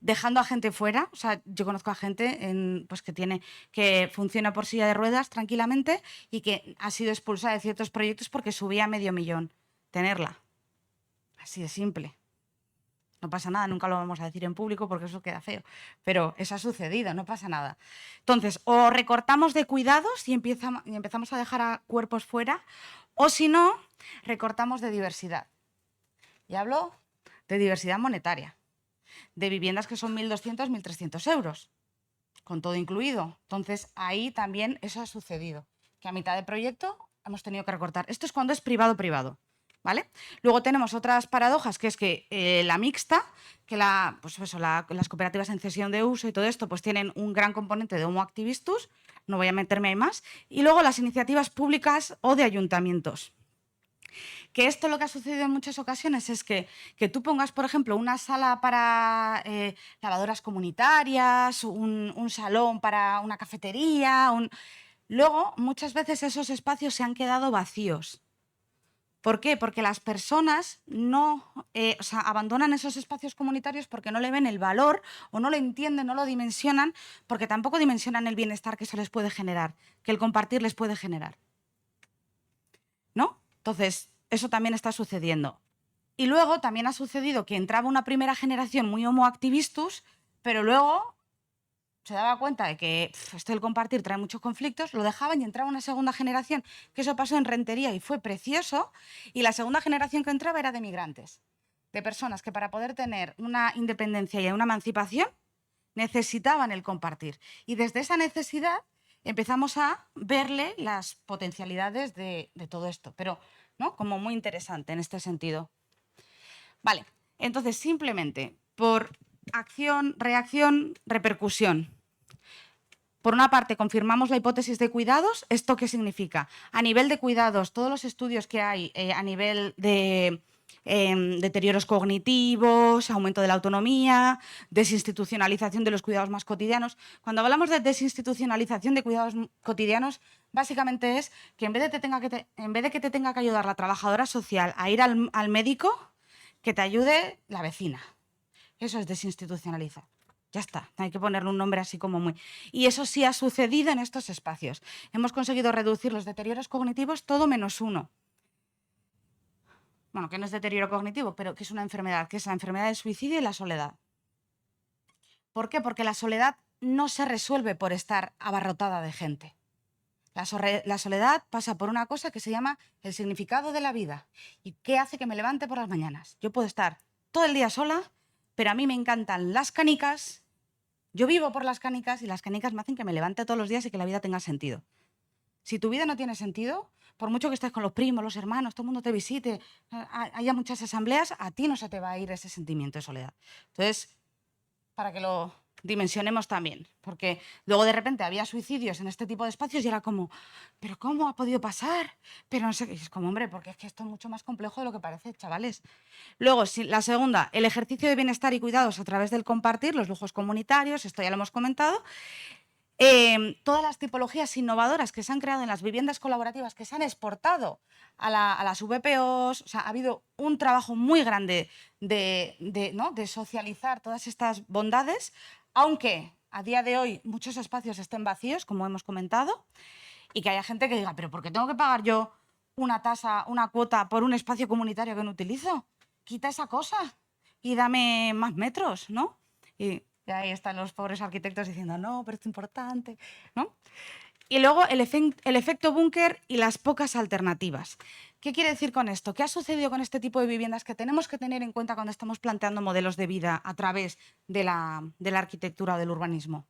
dejando a gente fuera. O sea, yo conozco a gente pues que funciona por silla de ruedas tranquilamente y que ha sido expulsada de ciertos proyectos porque subía $500.000 tenerla. Así de simple. No pasa nada, nunca lo vamos a decir en público porque eso queda feo, pero eso ha sucedido, no pasa nada. Entonces, o recortamos de cuidados y empezamos a dejar a cuerpos fuera, o si no, recortamos de diversidad. Y hablo de diversidad monetaria, de viviendas que son 1.200, 1.300 euros, con todo incluido. Entonces, ahí también eso ha sucedido, que a mitad de proyecto hemos tenido que recortar. Esto es cuando es privado-privado. ¿Vale? Luego tenemos otras paradojas, que es que la mixta, que las cooperativas en cesión de uso y todo esto, pues tienen un gran componente de homo activistus, no voy a meterme ahí más, y luego las iniciativas públicas o de ayuntamientos. Que esto lo que ha sucedido en muchas ocasiones es que tú pongas, por ejemplo, una sala para lavadoras comunitarias, un salón para una cafetería, luego muchas veces esos espacios se han quedado vacíos. ¿Por qué? Porque las personas abandonan esos espacios comunitarios porque no le ven el valor o no lo entienden, no lo dimensionan, porque tampoco dimensionan el bienestar que eso les puede generar, que el compartir les puede generar. ¿No? Entonces, eso también está sucediendo. Y luego también ha sucedido que entraba una primera generación muy homo activistus, pero luego se daba cuenta de que esto del compartir trae muchos conflictos, lo dejaban y entraba una segunda generación, que eso pasó en Rentería y fue precioso, y la segunda generación que entraba era de migrantes, de personas que para poder tener una independencia y una emancipación necesitaban el compartir. Y desde esa necesidad empezamos a verle las potencialidades de todo esto, pero ¿no? Como muy interesante en este sentido. Vale, entonces simplemente por acción, reacción, repercusión. Por una parte, confirmamos la hipótesis de cuidados. ¿Esto qué significa? A nivel de cuidados, todos los estudios que hay a nivel de deterioros cognitivos, aumento de la autonomía, desinstitucionalización de los cuidados más cotidianos. Cuando hablamos de desinstitucionalización de cuidados cotidianos, básicamente es que en vez de que te tenga que ayudar la trabajadora social a ir al médico, que te ayude la vecina. Eso es desinstitucionalizar. Ya está, hay que ponerle un nombre así como muy... Y eso sí ha sucedido en estos espacios. Hemos conseguido reducir los deterioros cognitivos todo menos uno. Bueno, que no es deterioro cognitivo, pero que es una enfermedad, que es la enfermedad del suicidio y la soledad. ¿Por qué? Porque la soledad no se resuelve por estar abarrotada de gente. La soledad pasa por una cosa que se llama el significado de la vida. ¿Y qué hace que me levante por las mañanas? Yo puedo estar todo el día sola, pero a mí me encantan las canicas. Yo vivo por las canicas y las canicas me hacen que me levante todos los días y que la vida tenga sentido. Si tu vida no tiene sentido, por mucho que estés con los primos, los hermanos, todo el mundo te visite, haya muchas asambleas, a ti no se te va a ir ese sentimiento de soledad. Entonces, para que lo dimensionemos también, porque luego de repente había suicidios en este tipo de espacios y era como, ¿pero cómo ha podido pasar? Pero no sé qué, y es como, hombre, porque es que esto es mucho más complejo de lo que parece, chavales. Luego, la segunda, el ejercicio de bienestar y cuidados a través del compartir, los lujos comunitarios, esto ya lo hemos comentado. Todas las tipologías innovadoras que se han creado en las viviendas colaborativas, que se han exportado a las VPOs, o sea, ha habido un trabajo muy grande ¿no? de socializar todas estas bondades, aunque a día de hoy muchos espacios estén vacíos, como hemos comentado, y que haya gente que diga, pero ¿por qué tengo que pagar yo una tasa, una cuota por un espacio comunitario que no utilizo? Quita esa cosa y dame más metros, ¿no? Y ahí están los pobres arquitectos diciendo, no, pero es importante, ¿no? Y luego el efecto búnker y las pocas alternativas. ¿Qué quiere decir con esto? ¿Qué ha sucedido con este tipo de viviendas que tenemos que tener en cuenta cuando estamos planteando modelos de vida a través de la arquitectura o del urbanismo?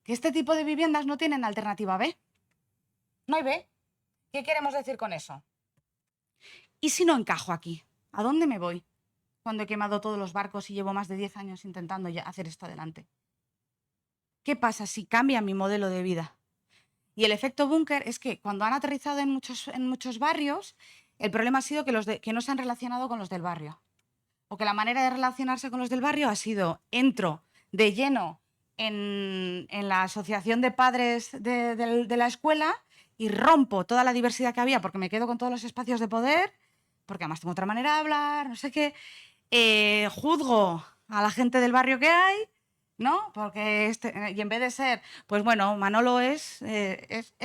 Que este tipo de viviendas no tienen alternativa B. No hay B. ¿Qué queremos decir con eso? ¿Y si no encajo aquí? ¿A dónde me voy cuando he quemado todos los barcos y llevo más de 10 años intentando ya hacer esto adelante? ¿Qué pasa si cambia mi modelo de vida? Y el efecto búnker es que cuando han aterrizado en muchos barrios, el problema ha sido que no se han relacionado con los del barrio. O que la manera de relacionarse con los del barrio ha sido, entro de lleno en la asociación de padres de la escuela y rompo toda la diversidad que había porque me quedo con todos los espacios de poder, porque además tengo otra manera de hablar, no sé qué. Juzgo a la gente del barrio que hay, ¿no? Porque y en vez de ser, pues bueno, Manolo es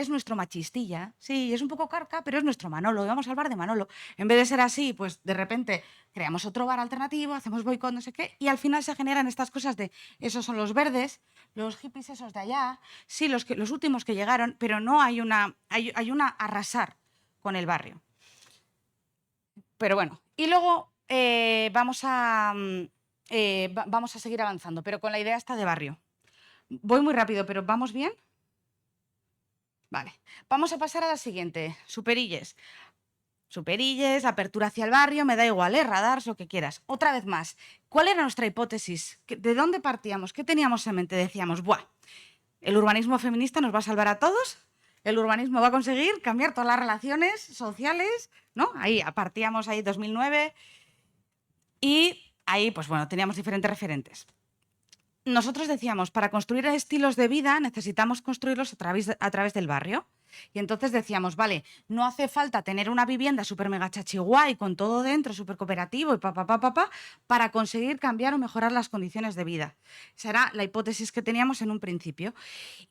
nuestro machistilla. Sí, es un poco carca, pero es nuestro Manolo. Y vamos al bar de Manolo. En vez de ser así, pues de repente creamos otro bar alternativo, hacemos boicot, no sé qué, y al final se generan estas cosas de, esos son los verdes, los hippies esos de allá, sí, los últimos que llegaron, pero no hay hay una arrasar con el barrio. Pero bueno, y luego vamos a seguir avanzando, pero con la idea esta de barrio. Voy muy rápido, pero ¿vamos bien? Vale. Vamos a pasar a la siguiente. Superilles. Superilles, apertura hacia el barrio, me da igual, radars, lo que quieras. Otra vez más, ¿cuál era nuestra hipótesis? ¿De dónde partíamos? ¿Qué teníamos en mente? Decíamos, ¡buah! ¿El urbanismo feminista nos va a salvar a todos? ¿El urbanismo va a conseguir cambiar todas las relaciones sociales? ¿No? Ahí partíamos ahí 2009 y ahí, pues bueno, teníamos diferentes referentes. Nosotros decíamos, para construir estilos de vida necesitamos construirlos a través del barrio. Y entonces decíamos, vale, no hace falta tener una vivienda súper mega chachiguay con todo dentro, súper cooperativo y para conseguir cambiar o mejorar las condiciones de vida. Esa era la hipótesis que teníamos en un principio.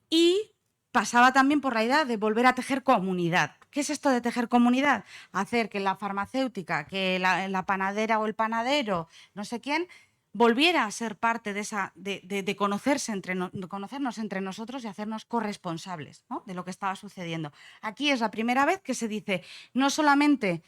Y pasaba también por la idea de volver a tejer comunidad. ¿Qué es esto de tejer comunidad? Hacer que la farmacéutica, que la panadera o el panadero, no sé quién, volviera a ser parte de conocernos entre nosotros y hacernos corresponsables, ¿no? De lo que estaba sucediendo. Aquí es la primera vez que se dice, no solamente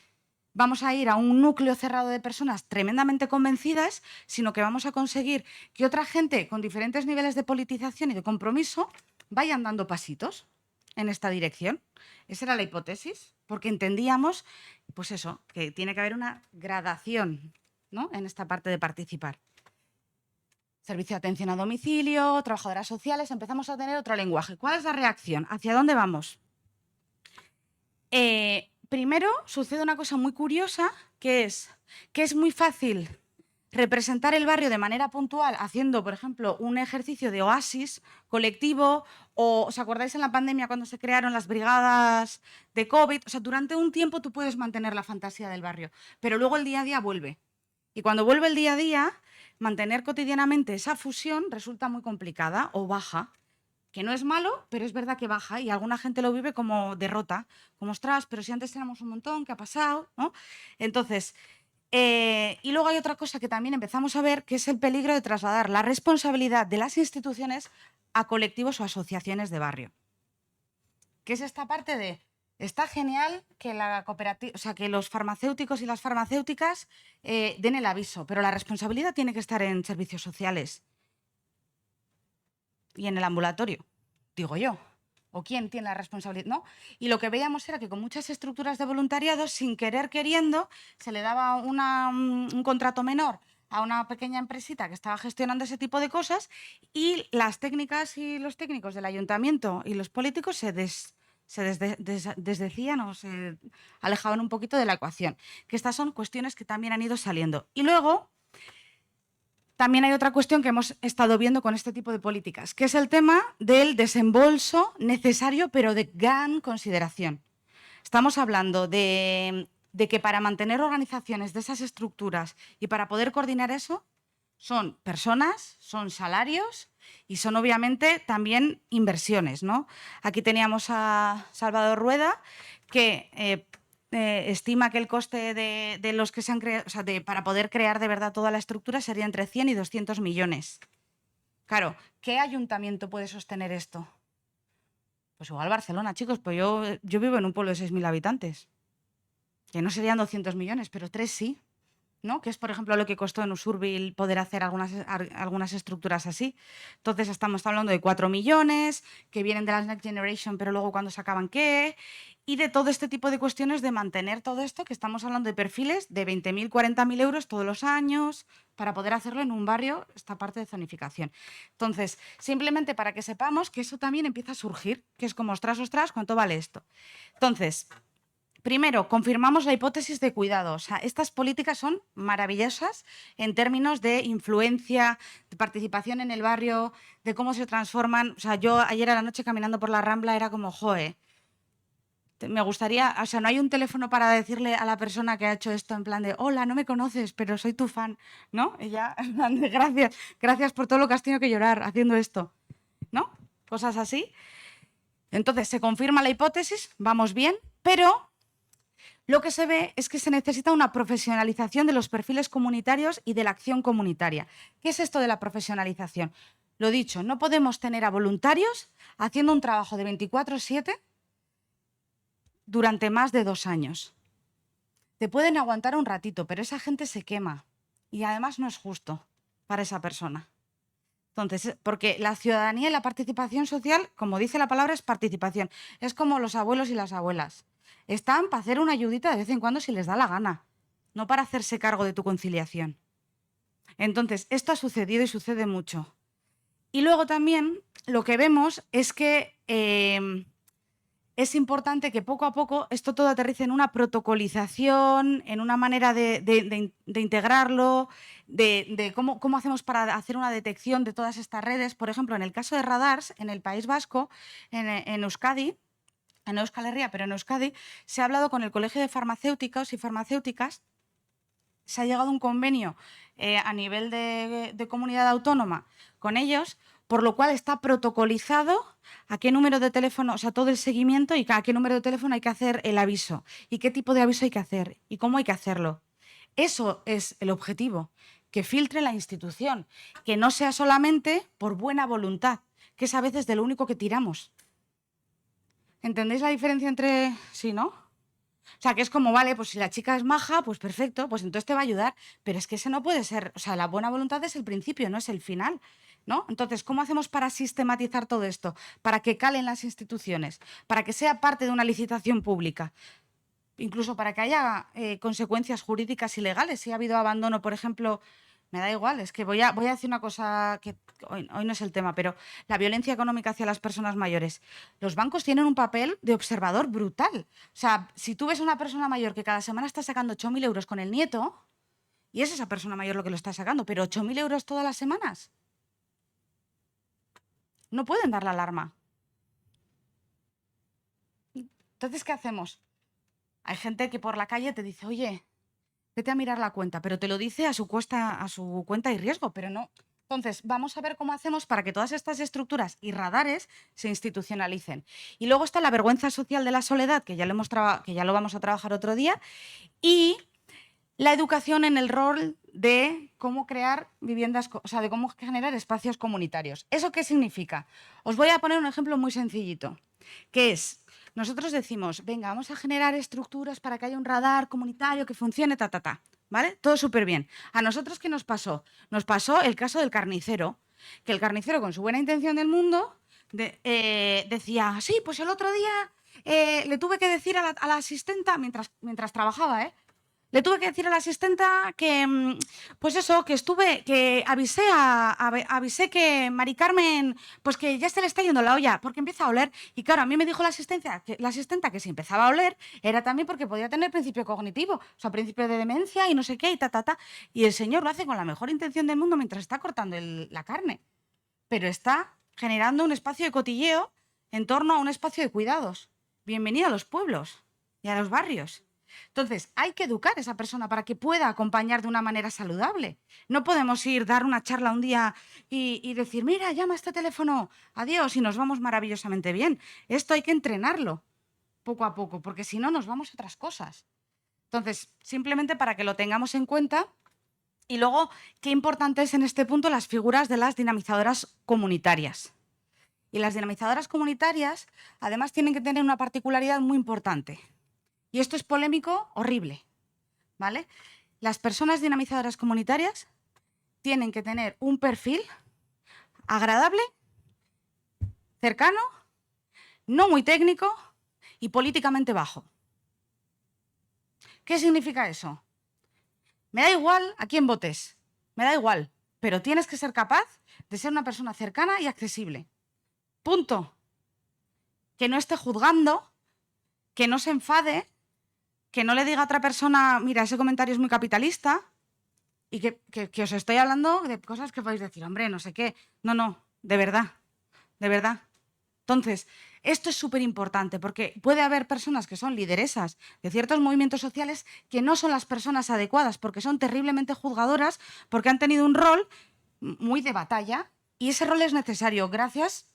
vamos a ir a un núcleo cerrado de personas tremendamente convencidas, sino que vamos a conseguir que otra gente con diferentes niveles de politización y de compromiso vayan dando pasitos en esta dirección. Esa era la hipótesis, porque entendíamos, pues eso, que tiene que haber una gradación, ¿no? En esta parte de participar. Servicio de atención a domicilio, trabajadoras sociales, empezamos a tener otro lenguaje. ¿Cuál es la reacción? ¿Hacia dónde vamos? Primero, sucede una cosa muy curiosa, que es muy fácil representar el barrio de manera puntual haciendo, por ejemplo, un ejercicio de oasis colectivo, o ¿os acordáis en la pandemia cuando se crearon las brigadas de COVID? O sea, durante un tiempo tú puedes mantener la fantasía del barrio, pero luego el día a día vuelve. Y cuando vuelve el día a día, mantener cotidianamente esa fusión resulta muy complicada o baja, que no es malo, pero es verdad que baja y alguna gente lo vive como derrota, como ostras, pero si antes éramos un montón, ¿qué ha pasado? ¿No? Entonces, y luego hay otra cosa que también empezamos a ver, que es el peligro de trasladar la responsabilidad de las instituciones a colectivos o asociaciones de barrio. Que es esta parte de, está genial que la cooperativa, o sea, que los farmacéuticos y las farmacéuticas den el aviso, pero la responsabilidad tiene que estar en servicios sociales y en el ambulatorio, digo yo. ¿O quién tiene la responsabilidad? ¿No? Y lo que veíamos era que con muchas estructuras de voluntariado, sin querer queriendo, se le daba un contrato menor a una pequeña empresita que estaba gestionando ese tipo de cosas y las técnicas y los técnicos del ayuntamiento y los políticos se desdecían o se alejaban un poquito de la ecuación. Que estas son cuestiones que también han ido saliendo. Y luego también hay otra cuestión que hemos estado viendo con este tipo de políticas, que es el tema del desembolso necesario pero de gran consideración. Estamos hablando de que para mantener organizaciones de esas estructuras y para poder coordinar eso, son personas, son salarios y son obviamente también inversiones, ¿no? Aquí teníamos a Salvador Rueda, que estima que el coste de los que se han creado, o sea, para poder crear de verdad toda la estructura sería entre 100 y 200 millones. Claro, ¿qué ayuntamiento puede sostener esto? Pues igual Barcelona, chicos, pues yo vivo en un pueblo de 6.000 habitantes. Que no serían 200 millones, pero 3 sí, ¿no? Que es, por ejemplo, lo que costó en Usurbil poder hacer algunas estructuras así. Entonces estamos hablando de 4 millones, que vienen de las Next Generation, pero luego cuando se acaban, ¿qué? Y de todo este tipo de cuestiones de mantener todo esto, que estamos hablando de perfiles de 20.000, 40.000 euros todos los años, para poder hacerlo en un barrio, esta parte de zonificación. Entonces, simplemente para que sepamos que eso también empieza a surgir, que es como, ostras, ¿cuánto vale esto? Entonces, primero, confirmamos la hipótesis de cuidado. O sea, estas políticas son maravillosas en términos de influencia, de participación en el barrio, de cómo se transforman. O sea, yo ayer a la noche caminando por la Rambla era como, joe, me gustaría, o sea, no hay un teléfono para decirle a la persona que ha hecho esto en plan de, hola, no me conoces, pero soy tu fan, ¿no? Y ya, en plan de, gracias por todo lo que has tenido que llorar haciendo esto, ¿no? Cosas así. Entonces, se confirma la hipótesis, vamos bien, pero lo que se ve es que se necesita una profesionalización de los perfiles comunitarios y de la acción comunitaria. ¿Qué es esto de la profesionalización? Lo dicho, no podemos tener a voluntarios haciendo un trabajo de 24/7 durante más de 2 años. Te pueden aguantar un ratito, pero esa gente se quema y además no es justo para esa persona. Entonces, porque la ciudadanía y la participación social, como dice la palabra, es participación. Es como los abuelos y las abuelas. Están para hacer una ayudita de vez en cuando si les da la gana, no para hacerse cargo de tu conciliación. Entonces, esto ha sucedido y sucede mucho. Y luego también lo que vemos es que es importante que poco a poco esto todo aterrice en una protocolización, en una manera de integrarlo, de cómo hacemos para hacer una detección de todas estas redes. Por ejemplo, en el caso de Radars, en el País Vasco, en Euskadi, en Euskal Herria, pero en Euskadi, se ha hablado con el Colegio de Farmacéuticos y Farmacéuticas, se ha llegado a un convenio a nivel de comunidad autónoma con ellos, por lo cual está protocolizado a qué número de teléfono, o sea, todo el seguimiento y a qué número de teléfono hay que hacer el aviso y qué tipo de aviso hay que hacer y cómo hay que hacerlo. Eso es el objetivo, que filtre la institución, que no sea solamente por buena voluntad, que es a veces de lo único que tiramos. ¿Entendéis la diferencia entre sí, no? O sea, que es como, vale, pues si la chica es maja, pues perfecto, pues entonces te va a ayudar. Pero es que ese no puede ser, o sea, la buena voluntad es el principio, no es el final, ¿no? Entonces, ¿cómo hacemos para sistematizar todo esto? Para que calen las instituciones, para que sea parte de una licitación pública, incluso para que haya consecuencias jurídicas y legales. Si ha habido abandono, por ejemplo, me da igual, es que voy a decir una cosa que hoy no es el tema, pero la violencia económica hacia las personas mayores. Los bancos tienen un papel de observador brutal. O sea, si tú ves a una persona mayor que cada semana está sacando 8.000 euros con el nieto, y es esa persona mayor lo que lo está sacando, pero 8.000 euros todas las semanas, no pueden dar la alarma. Entonces, ¿qué hacemos? Hay gente que por la calle te dice, oye, vete a mirar la cuenta, pero te lo dice a su cuenta y riesgo, pero no. Entonces, vamos a ver cómo hacemos para que todas estas estructuras y radares se institucionalicen. Y luego está la vergüenza social de la soledad, que ya lo vamos a trabajar otro día, y la educación en el rol de cómo crear viviendas, o sea, de cómo generar espacios comunitarios. ¿Eso qué significa? Os voy a poner un ejemplo muy sencillito, que es, nosotros decimos, venga, vamos a generar estructuras para que haya un radar comunitario que funcione, ¿vale? Todo súper bien. ¿A nosotros qué nos pasó? Nos pasó el caso del carnicero, que el carnicero, con su buena intención del mundo, decía, sí, pues el otro día le tuve que decir a la asistenta, mientras trabajaba, Le tuve que decir a la asistenta que, pues eso, que avisé que Mari Carmen, pues que ya se le está yendo la olla, porque empieza a oler. Y claro, a mí me dijo la asistenta que si empezaba a oler era también porque podía tener principio cognitivo, o sea, principio de demencia y no sé qué, y ta. Y el señor lo hace con la mejor intención del mundo mientras está cortando la carne. Pero está generando un espacio de cotilleo en torno a un espacio de cuidados. Bienvenido a los pueblos y a los barrios. Entonces, hay que educar a esa persona para que pueda acompañar de una manera saludable. No podemos dar una charla un día y decir, mira, llama a este teléfono, adiós, y nos vamos maravillosamente bien. Esto hay que entrenarlo poco a poco, porque si no nos vamos a otras cosas. Entonces, simplemente para que lo tengamos en cuenta. Y luego, qué importante es en este punto las figuras de las dinamizadoras comunitarias. Y las dinamizadoras comunitarias, además, tienen que tener una particularidad muy importante. Y esto es polémico, horrible, ¿vale? Las personas dinamizadoras comunitarias tienen que tener un perfil agradable, cercano, no muy técnico y políticamente bajo. ¿Qué significa eso? Me da igual a quién votes, me da igual, pero tienes que ser capaz de ser una persona cercana y accesible. Punto. Que no esté juzgando, que no se enfade, que no le diga a otra persona, mira, ese comentario es muy capitalista, y que os estoy hablando de cosas que podéis decir, hombre, no sé qué. No, de verdad, de verdad. Entonces, esto es súper importante porque puede haber personas que son lideresas de ciertos movimientos sociales que no son las personas adecuadas porque son terriblemente juzgadoras, porque han tenido un rol muy de batalla y ese rol es necesario. Gracias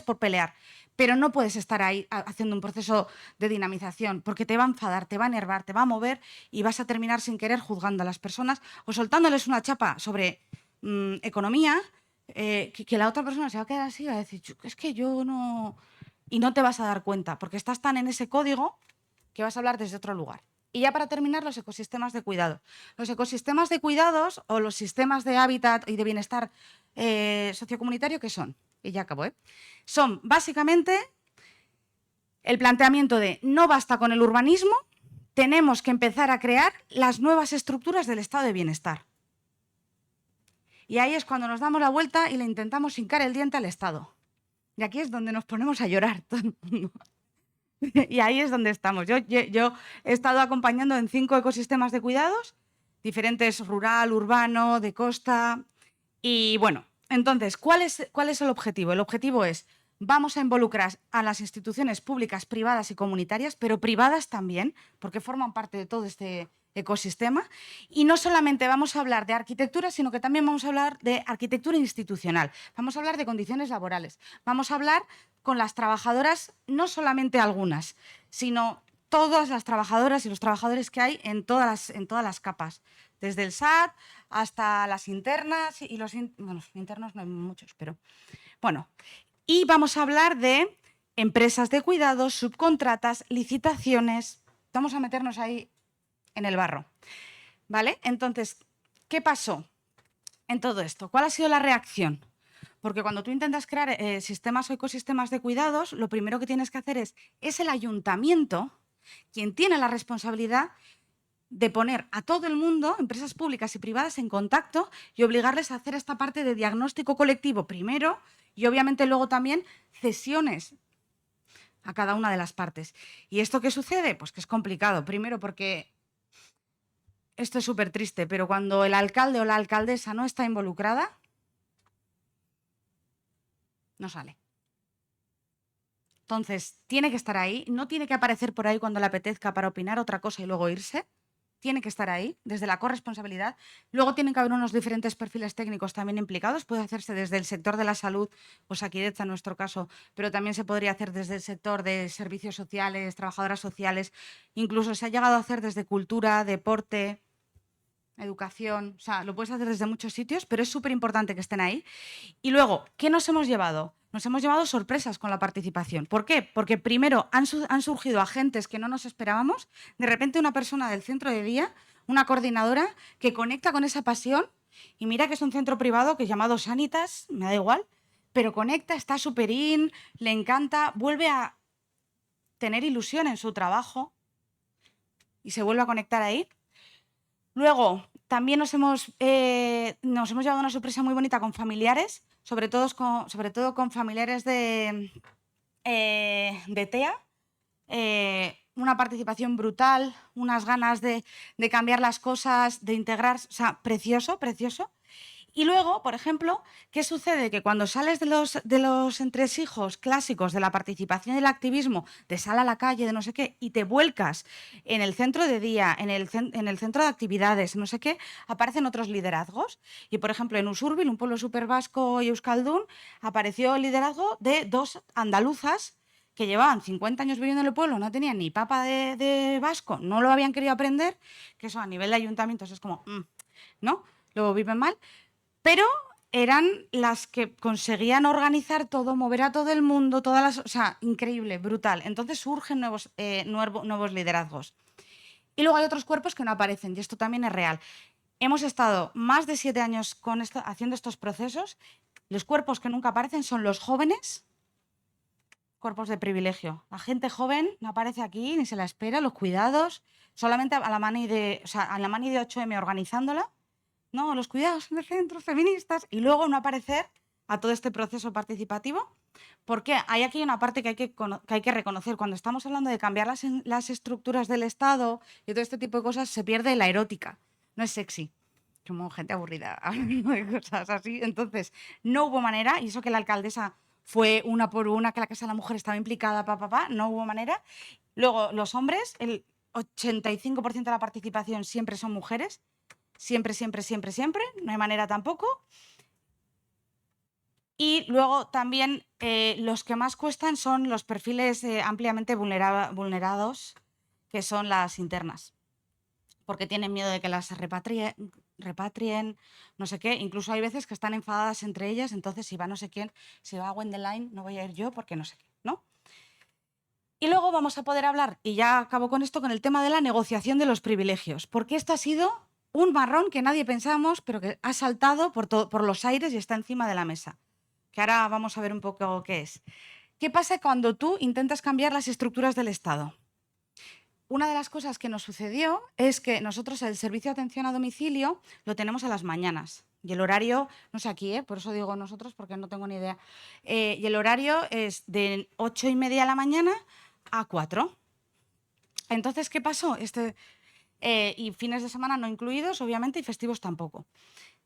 por pelear. Pero no puedes estar ahí haciendo un proceso de dinamización porque te va a enfadar, te va a enervar, te va a mover y vas a terminar sin querer juzgando a las personas o soltándoles una chapa sobre economía que la otra persona se va a quedar así y va a decir, es que yo no... Y no te vas a dar cuenta porque estás tan en ese código que vas a hablar desde otro lugar. Y ya para terminar, los ecosistemas de cuidado. Los ecosistemas de cuidados o los sistemas de hábitat y de bienestar sociocomunitario, ¿qué son? Y ya acabo, ¿eh? Son básicamente el planteamiento de no basta con el urbanismo, tenemos que empezar a crear las nuevas estructuras del estado de bienestar. Y ahí es cuando nos damos la vuelta y le intentamos hincar el diente al Estado. Y aquí es donde nos ponemos a llorar todo el mundo. Y ahí es donde estamos. Yo he estado acompañando en 5 ecosistemas de cuidados, diferentes rural, urbano, de costa. Y bueno, entonces, ¿cuál es el objetivo? El objetivo es, vamos a involucrar a las instituciones públicas, privadas y comunitarias, pero privadas también, porque forman parte de todo este ecosistema. Y no solamente vamos a hablar de arquitectura, sino que también vamos a hablar de arquitectura institucional. Vamos a hablar de condiciones laborales. Vamos a hablar con las trabajadoras, no solamente algunas, sino todas las trabajadoras y los trabajadores que hay en todas las capas. Desde el SAT hasta las internas y bueno, internos no hay muchos, pero bueno. Y vamos a hablar de empresas de cuidados, subcontratas, licitaciones. Vamos a meternos ahí en el barro, ¿vale? Entonces, ¿qué pasó en todo esto? ¿Cuál ha sido la reacción? Porque cuando tú intentas crear sistemas o ecosistemas de cuidados, lo primero que tienes que hacer es el ayuntamiento quien tiene la responsabilidad de poner a todo el mundo, empresas públicas y privadas, en contacto y obligarles a hacer esta parte de diagnóstico colectivo primero y obviamente luego también cesiones a cada una de las partes. ¿Y esto qué sucede? Pues que es complicado. Primero porque esto es súper triste, pero cuando el alcalde o la alcaldesa no está involucrada, no sale. Entonces, tiene que estar ahí, no tiene que aparecer por ahí cuando le apetezca para opinar otra cosa y luego irse. Tiene que estar ahí, desde la corresponsabilidad. Luego tienen que haber unos diferentes perfiles técnicos también implicados. Puede hacerse desde el sector de la salud, Osakidetza en nuestro caso, pero también se podría hacer desde el sector de servicios sociales, trabajadoras sociales. Incluso se ha llegado a hacer desde cultura, deporte, educación. O sea, lo puedes hacer desde muchos sitios, pero es súper importante que estén ahí. Y luego, ¿qué nos hemos llevado? Nos hemos llevado sorpresas con la participación. ¿Por qué? Porque primero han surgido agentes que no nos esperábamos. De repente una persona del centro de día, una coordinadora que conecta con esa pasión y mira que es un centro privado que es llamado Sanitas, me da igual, pero conecta, está súper in, le encanta, vuelve a tener ilusión en su trabajo y se vuelve a conectar ahí. Luego, también nos hemos llevado una sorpresa muy bonita con familiares, sobre todo con familiares de TEA. Una participación brutal, unas ganas de cambiar las cosas, de integrar, o sea, precioso, precioso. Y luego, por ejemplo, ¿qué sucede? Que cuando sales de los entresijos clásicos de la participación y el activismo, de sal a la calle, de no sé qué, y te vuelcas en el centro de día, en el centro de actividades, no sé qué, aparecen otros liderazgos. Y, por ejemplo, en Usurbil, un pueblo súper vasco y euskaldún, apareció el liderazgo de 2 andaluzas que llevaban 50 años viviendo en el pueblo, no tenían ni papa de vasco, no lo habían querido aprender, que eso a nivel de ayuntamientos es como, ¿no? Lo viven mal. Pero eran las que conseguían organizar todo, mover a todo el mundo, o sea, increíble, brutal. Entonces surgen nuevos liderazgos. Y luego hay otros cuerpos que no aparecen, y esto también es real. Hemos estado más de 7 años haciendo estos procesos. Los cuerpos que nunca aparecen son los jóvenes, cuerpos de privilegio. La gente joven no aparece aquí, ni se la espera, los cuidados, solamente a la mani de 8M organizándola, ¿no? Los cuidados en el centro, feministas, y luego no aparecer a todo este proceso participativo, porque hay aquí una parte que hay que reconocer. Cuando estamos hablando de cambiar las estructuras del Estado y todo este tipo de cosas, se pierde la erótica, no es sexy, como gente aburrida hablando de cosas así. Entonces, no hubo manera, y eso que la alcaldesa fue una por una, que la Casa de la Mujer estaba implicada, no hubo manera. Luego, los hombres, el 85% de la participación siempre son mujeres, siempre, siempre, siempre, siempre, no hay manera tampoco. Y luego también los que más cuestan son los perfiles ampliamente vulnerados, que son las internas, porque tienen miedo de que las repatrien, no sé qué. Incluso hay veces que están enfadadas entre ellas, entonces si va no sé quién, si va Wendeline, no voy a ir yo porque no sé qué, ¿no? Y luego vamos a poder hablar, y ya acabo con esto, con el tema de la negociación de los privilegios, porque esto ha sido un marrón que nadie pensábamos, pero que ha saltado por los aires y está encima de la mesa, que ahora vamos a ver un poco qué es. ¿Qué pasa cuando tú intentas cambiar las estructuras del Estado? Una de las cosas que nos sucedió es que nosotros el servicio de atención a domicilio lo tenemos a las mañanas. Y el horario, no sé aquí, por eso digo nosotros, porque no tengo ni idea. Y el horario es de 8:30 de la mañana a 4. Entonces, ¿qué pasó? Y fines de semana no incluidos, obviamente, y festivos tampoco.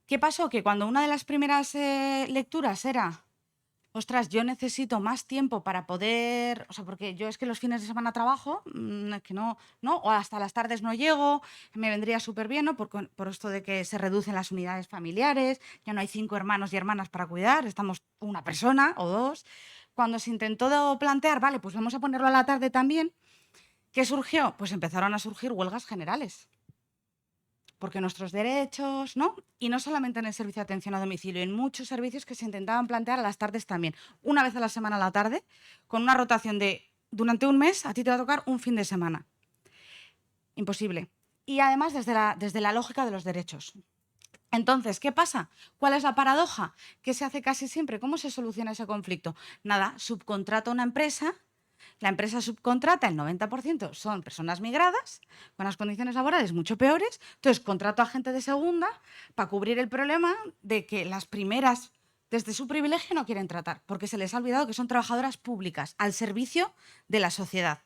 ¿Qué pasó? Que cuando una de las primeras lecturas era, ostras, yo necesito más tiempo para poder, o sea, porque yo es que los fines de semana trabajo, es que no, o hasta las tardes no llego, me vendría súper bien, ¿no? Por esto de que se reducen las unidades familiares, ya no hay 5 hermanos y hermanas para cuidar, estamos una persona o 2. Cuando se intentó plantear, vale, pues vamos a ponerlo a la tarde también, ¿qué surgió? Pues empezaron a surgir huelgas generales. Porque nuestros derechos, ¿no? Y no solamente en el servicio de atención a domicilio, en muchos servicios que se intentaban plantear a las tardes también. Una vez a la semana a la tarde, con una rotación de, durante un mes, a ti te va a tocar un fin de semana. Imposible. Y además desde la lógica de los derechos. Entonces, ¿qué pasa? ¿Cuál es la paradoja? ¿Qué se hace casi siempre? ¿Cómo se soluciona ese conflicto? Nada, subcontrata a una empresa. La empresa subcontrata, el 90% son personas migradas, con unas condiciones laborales mucho peores. Entonces, contrato a gente de segunda para cubrir el problema de que las primeras, desde su privilegio, no quieren tratar, porque se les ha olvidado que son trabajadoras públicas, al servicio de la sociedad.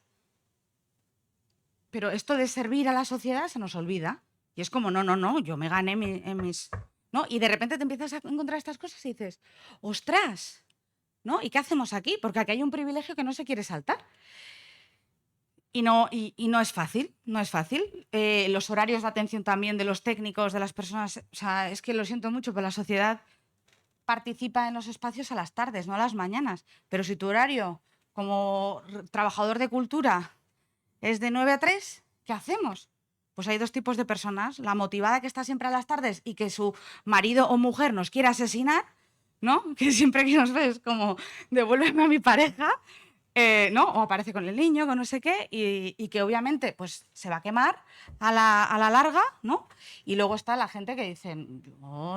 Pero esto de servir a la sociedad se nos olvida. Y es como, no, yo me gané en mis... ¿no? Y de repente te empiezas a encontrar estas cosas y dices, ¡ostras! ¿No? ¿Y qué hacemos aquí? Porque aquí hay un privilegio que no se quiere saltar. Y no es fácil, no es fácil. Los horarios de atención también de los técnicos, de las personas, o sea, es que lo siento mucho, pero la sociedad participa en los espacios a las tardes, no a las mañanas. Pero si tu horario como trabajador de cultura es de 9 a 3, ¿qué hacemos? Pues hay 2 tipos de personas, la motivada que está siempre a las tardes y que su marido o mujer nos quiere asesinar, ¿no? Que siempre que nos ves como, devuélveme a mi pareja, ¿no? O aparece con el niño, con no sé qué, y que obviamente pues, se va a quemar a la larga, ¿no? Y luego está la gente que dice,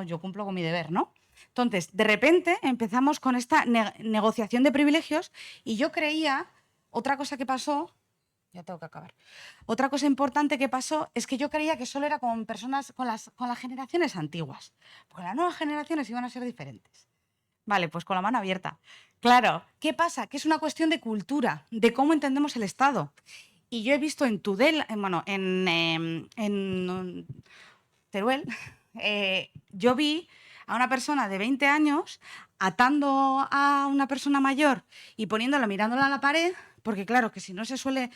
yo cumplo con mi deber, ¿no? Entonces, de repente empezamos con esta negociación de privilegios y yo creía, otra cosa que pasó, ya tengo que acabar. Otra cosa importante que pasó es que yo creía que solo era con personas, con las generaciones antiguas, porque las nuevas generaciones iban a ser diferentes. Vale, pues con la mano abierta. Claro, ¿qué pasa? Que es una cuestión de cultura, de cómo entendemos el Estado. Y yo he visto en Tudela, en Teruel, yo vi a una persona de 20 años atando a una persona mayor y poniéndola, mirándola a la pared, porque claro, que si no se suele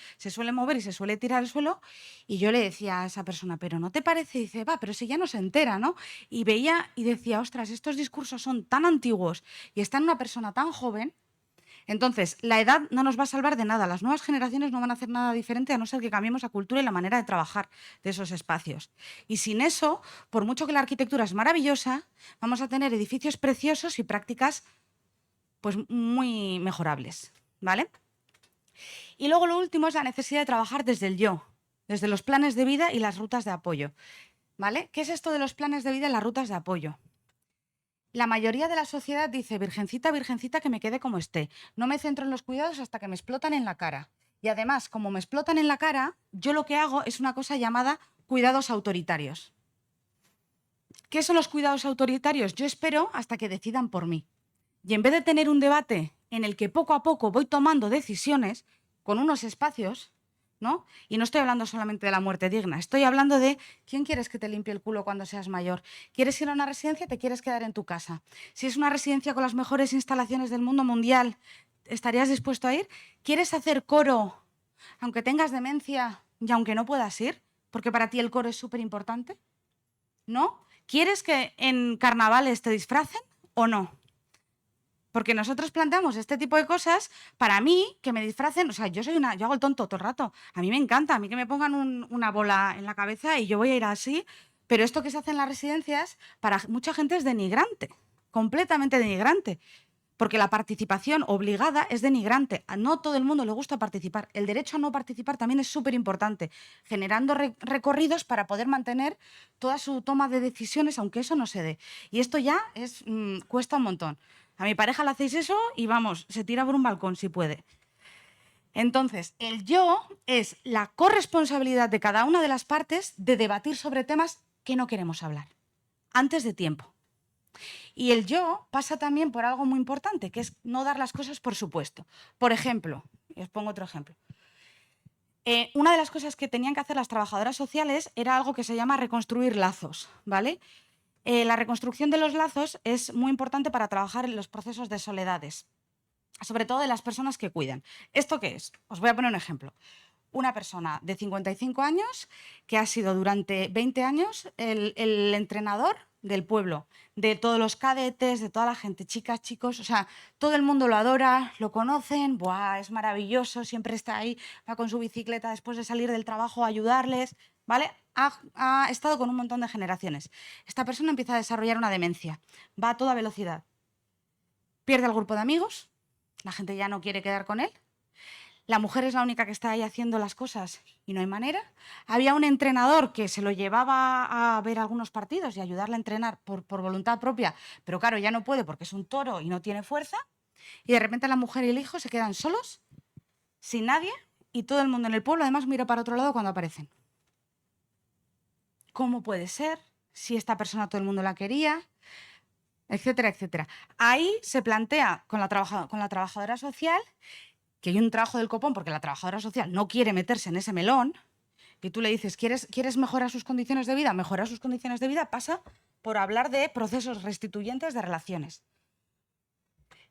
mover y se suele tirar al suelo, y yo le decía a esa persona, pero ¿no te parece? Y dice, va, pero si ya no se entera, ¿no? Y veía y decía, ostras, estos discursos son tan antiguos y está en una persona tan joven. Entonces, la edad no nos va a salvar de nada. Las nuevas generaciones no van a hacer nada diferente a no ser que cambiemos la cultura y la manera de trabajar de esos espacios. Y sin eso, por mucho que la arquitectura es maravillosa, vamos a tener edificios preciosos y prácticas pues muy mejorables, ¿vale? Y luego lo último es la necesidad de trabajar desde el yo, desde los planes de vida y las rutas de apoyo, ¿vale? ¿Qué es esto de los planes de vida y las rutas de apoyo? La mayoría de la sociedad dice, virgencita, virgencita, que me quede como esté. No me centro en los cuidados hasta que me explotan en la cara. Y además, como me explotan en la cara, yo lo que hago es una cosa llamada cuidados autoritarios. ¿Qué son los cuidados autoritarios? Yo espero hasta que decidan por mí. Y en vez de tener un debate en el que poco a poco voy tomando decisiones con unos espacios, ¿no? Y no estoy hablando solamente de la muerte digna, estoy hablando de quién quieres que te limpie el culo cuando seas mayor. ¿Quieres ir a una residencia? ¿Te quieres quedar en tu casa? Si es una residencia con las mejores instalaciones del mundo mundial, ¿estarías dispuesto a ir? ¿Quieres hacer coro aunque tengas demencia y aunque no puedas ir? Porque para ti el coro es súper importante, ¿no? ¿Quieres que en carnavales te disfracen o no? Porque nosotros planteamos este tipo de cosas, para mí, que me disfracen, o sea, yo hago el tonto todo el rato. A mí me encanta, a mí que me pongan una bola en la cabeza y yo voy a ir así, pero esto que se hace en las residencias, para mucha gente es denigrante, completamente denigrante. Porque la participación obligada es denigrante. A no todo el mundo le gusta participar. El derecho a no participar también es súper importante, generando recorridos para poder mantener toda su toma de decisiones, aunque eso no se dé. Y esto ya cuesta un montón. A mi pareja le hacéis eso y vamos, se tira por un balcón si puede. Entonces, el yo es la corresponsabilidad de cada una de las partes de debatir sobre temas que no queremos hablar, antes de tiempo. Y el yo pasa también por algo muy importante, que es no dar las cosas por supuesto. Por ejemplo, y os pongo otro ejemplo. Una de las cosas que tenían que hacer las trabajadoras sociales era algo que se llama reconstruir lazos, ¿vale? La reconstrucción de los lazos es muy importante para trabajar en los procesos de soledades, sobre todo de las personas que cuidan. ¿Esto qué es? Os voy a poner un ejemplo. Una persona de 55 años que ha sido durante 20 años el entrenador del pueblo, de todos los cadetes, de toda la gente, chicas, chicos, o sea, todo el mundo lo adora, lo conocen, ¡buah! Es maravilloso, siempre está ahí, va con su bicicleta después de salir del trabajo a ayudarles, ¿vale? Ha estado con un montón de generaciones. Esta persona empieza a desarrollar una demencia, va a toda velocidad, pierde al grupo de amigos, la gente ya no quiere quedar con él. La mujer es la única que está ahí haciendo las cosas y no hay manera. Había un entrenador que se lo llevaba a ver algunos partidos y ayudarle a entrenar por voluntad propia, pero claro, ya no puede porque es un toro y no tiene fuerza. Y de repente la mujer y el hijo se quedan solos, sin nadie, y todo el mundo en el pueblo además mira para otro lado cuando aparecen. ¿Cómo puede ser? Si esta persona todo el mundo la quería, etcétera, etcétera. Ahí se plantea con la trabajadora social que hay un trabajo del copón porque la trabajadora social no quiere meterse en ese melón y tú le dices, ¿quieres mejorar sus condiciones de vida? Mejorar sus condiciones de vida pasa por hablar de procesos restituyentes de relaciones.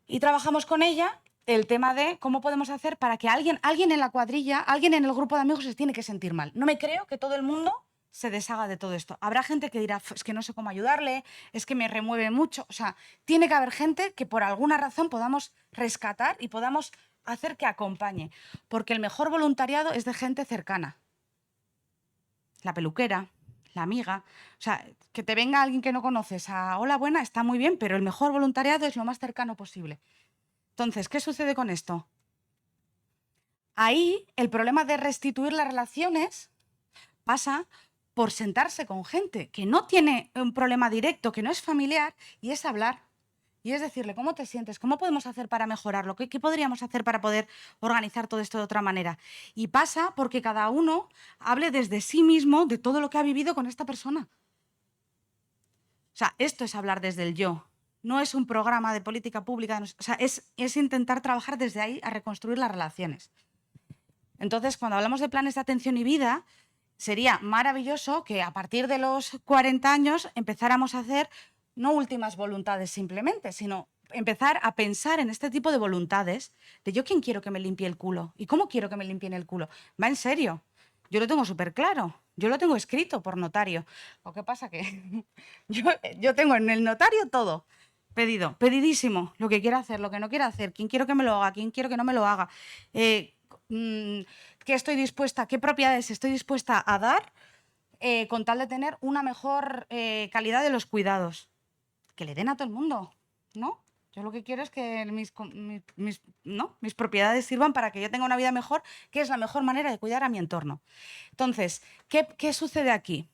Y trabajamos con ella el tema de cómo podemos hacer para que alguien en la cuadrilla, alguien en el grupo de amigos se tiene que sentir mal. No me creo que todo el mundo se deshaga de todo esto. Habrá gente que dirá, es que no sé cómo ayudarle, es que me remueve mucho. O sea, tiene que haber gente que por alguna razón podamos rescatar y podamos hacer que acompañe, porque el mejor voluntariado es de gente cercana. La peluquera, la amiga, o sea, que te venga alguien que no conoces a hola, buena, está muy bien, pero el mejor voluntariado es lo más cercano posible. Entonces, ¿qué sucede con esto? Ahí el problema de restituir las relaciones pasa por sentarse con gente que no tiene un problema directo, que no es familiar, y es hablar. Y es decirle, ¿cómo te sientes? ¿Cómo podemos hacer para mejorarlo? ¿Qué podríamos hacer para poder organizar todo esto de otra manera? Y pasa porque cada uno hable desde sí mismo de todo lo que ha vivido con esta persona. O sea, esto es hablar desde el yo. No es un programa de política pública. O sea, es intentar trabajar desde ahí a reconstruir las relaciones. Entonces, cuando hablamos de planes de atención y vida, sería maravilloso que a partir de los 40 años empezáramos a hacer no últimas voluntades simplemente, sino empezar a pensar en este tipo de voluntades de yo quién quiero que me limpie el culo y cómo quiero que me limpien el culo. Va en serio. Yo lo tengo súper claro. Yo lo tengo escrito por notario. Lo que pasa que yo tengo en el notario todo pedido, pedidísimo, lo que quiera hacer, lo que no quiera hacer, quién quiero que me lo haga, quién quiero que no me lo haga, qué estoy dispuesta, qué propiedades estoy dispuesta a dar con tal de tener una mejor calidad de los cuidados. Que le den a todo el mundo, ¿no? Yo lo que quiero es que mis propiedades sirvan para que yo tenga una vida mejor, que es la mejor manera de cuidar a mi entorno. Entonces, ¿qué sucede aquí?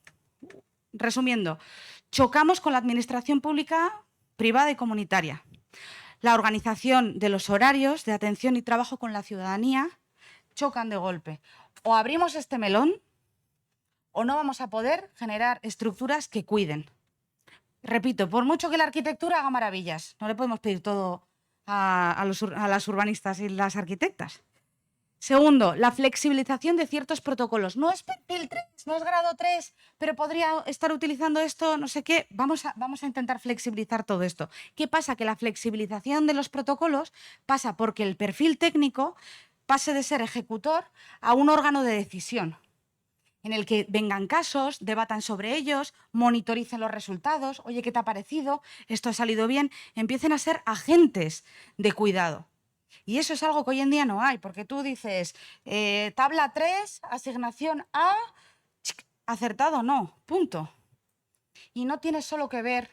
Resumiendo, chocamos con la administración pública, privada y comunitaria. La organización de los horarios de atención y trabajo con la ciudadanía chocan de golpe. O abrimos este melón o no vamos a poder generar estructuras que cuiden. Repito, por mucho que la arquitectura haga maravillas, no le podemos pedir todo a las urbanistas y las arquitectas. Segundo, la flexibilización de ciertos protocolos. No es perfil 3, no es grado 3, pero podría estar utilizando esto, no sé qué. Vamos a intentar flexibilizar todo esto. ¿Qué pasa? Que la flexibilización de los protocolos pasa porque el perfil técnico pase de ser ejecutor a un órgano de decisión, en el que vengan casos, debatan sobre ellos, monitoricen los resultados, oye, ¿qué te ha parecido? ¿Esto ha salido bien? Empiecen a ser agentes de cuidado. Y eso es algo que hoy en día no hay, porque tú dices, tabla 3, asignación A, acertado, no, punto. Y no tiene solo que ver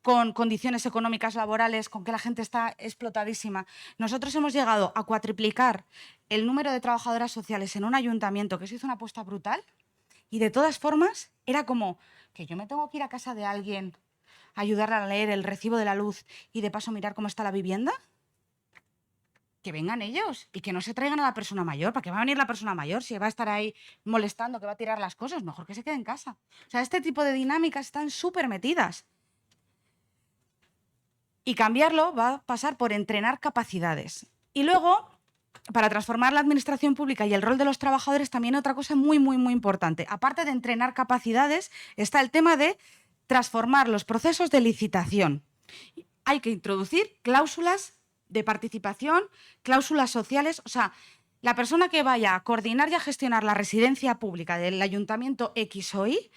con condiciones económicas laborales, con que la gente está explotadísima. Nosotros hemos llegado a cuatriplicar el número de trabajadoras sociales en un ayuntamiento, que se hizo una apuesta brutal, y de todas formas era como que yo me tengo que ir a casa de alguien a ayudarle a leer el recibo de la luz y de paso mirar cómo está la vivienda. Que vengan ellos y que no se traigan a la persona mayor. ¿Para qué va a venir la persona mayor si va a estar ahí molestando, que va a tirar las cosas? Mejor que se quede en casa. O sea, este tipo de dinámicas están súper metidas. Y cambiarlo va a pasar por entrenar capacidades. Y luego, para transformar la administración pública y el rol de los trabajadores, también otra cosa muy, muy, muy importante. Aparte de entrenar capacidades, está el tema de transformar los procesos de licitación. Hay que introducir cláusulas de participación, cláusulas sociales. O sea, la persona que vaya a coordinar y a gestionar la residencia pública del ayuntamiento X o Y,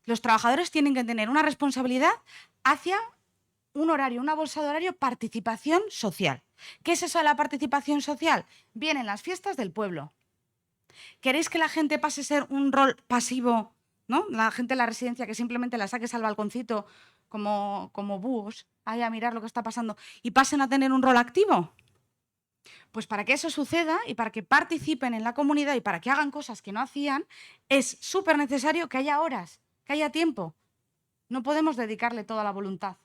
los trabajadores tienen que tener una responsabilidad hacia un horario, una bolsa de horario, participación social. ¿Qué es eso de la participación social? Vienen las fiestas del pueblo. ¿Queréis que la gente pase a ser un rol pasivo, ¿no? La gente de la residencia que simplemente la saques al balconcito como búhos, ahí a mirar lo que está pasando, y pasen a tener un rol activo? Pues para que eso suceda y para que participen en la comunidad y para que hagan cosas que no hacían, es súper necesario que haya horas, que haya tiempo. No podemos dedicarle toda la voluntad.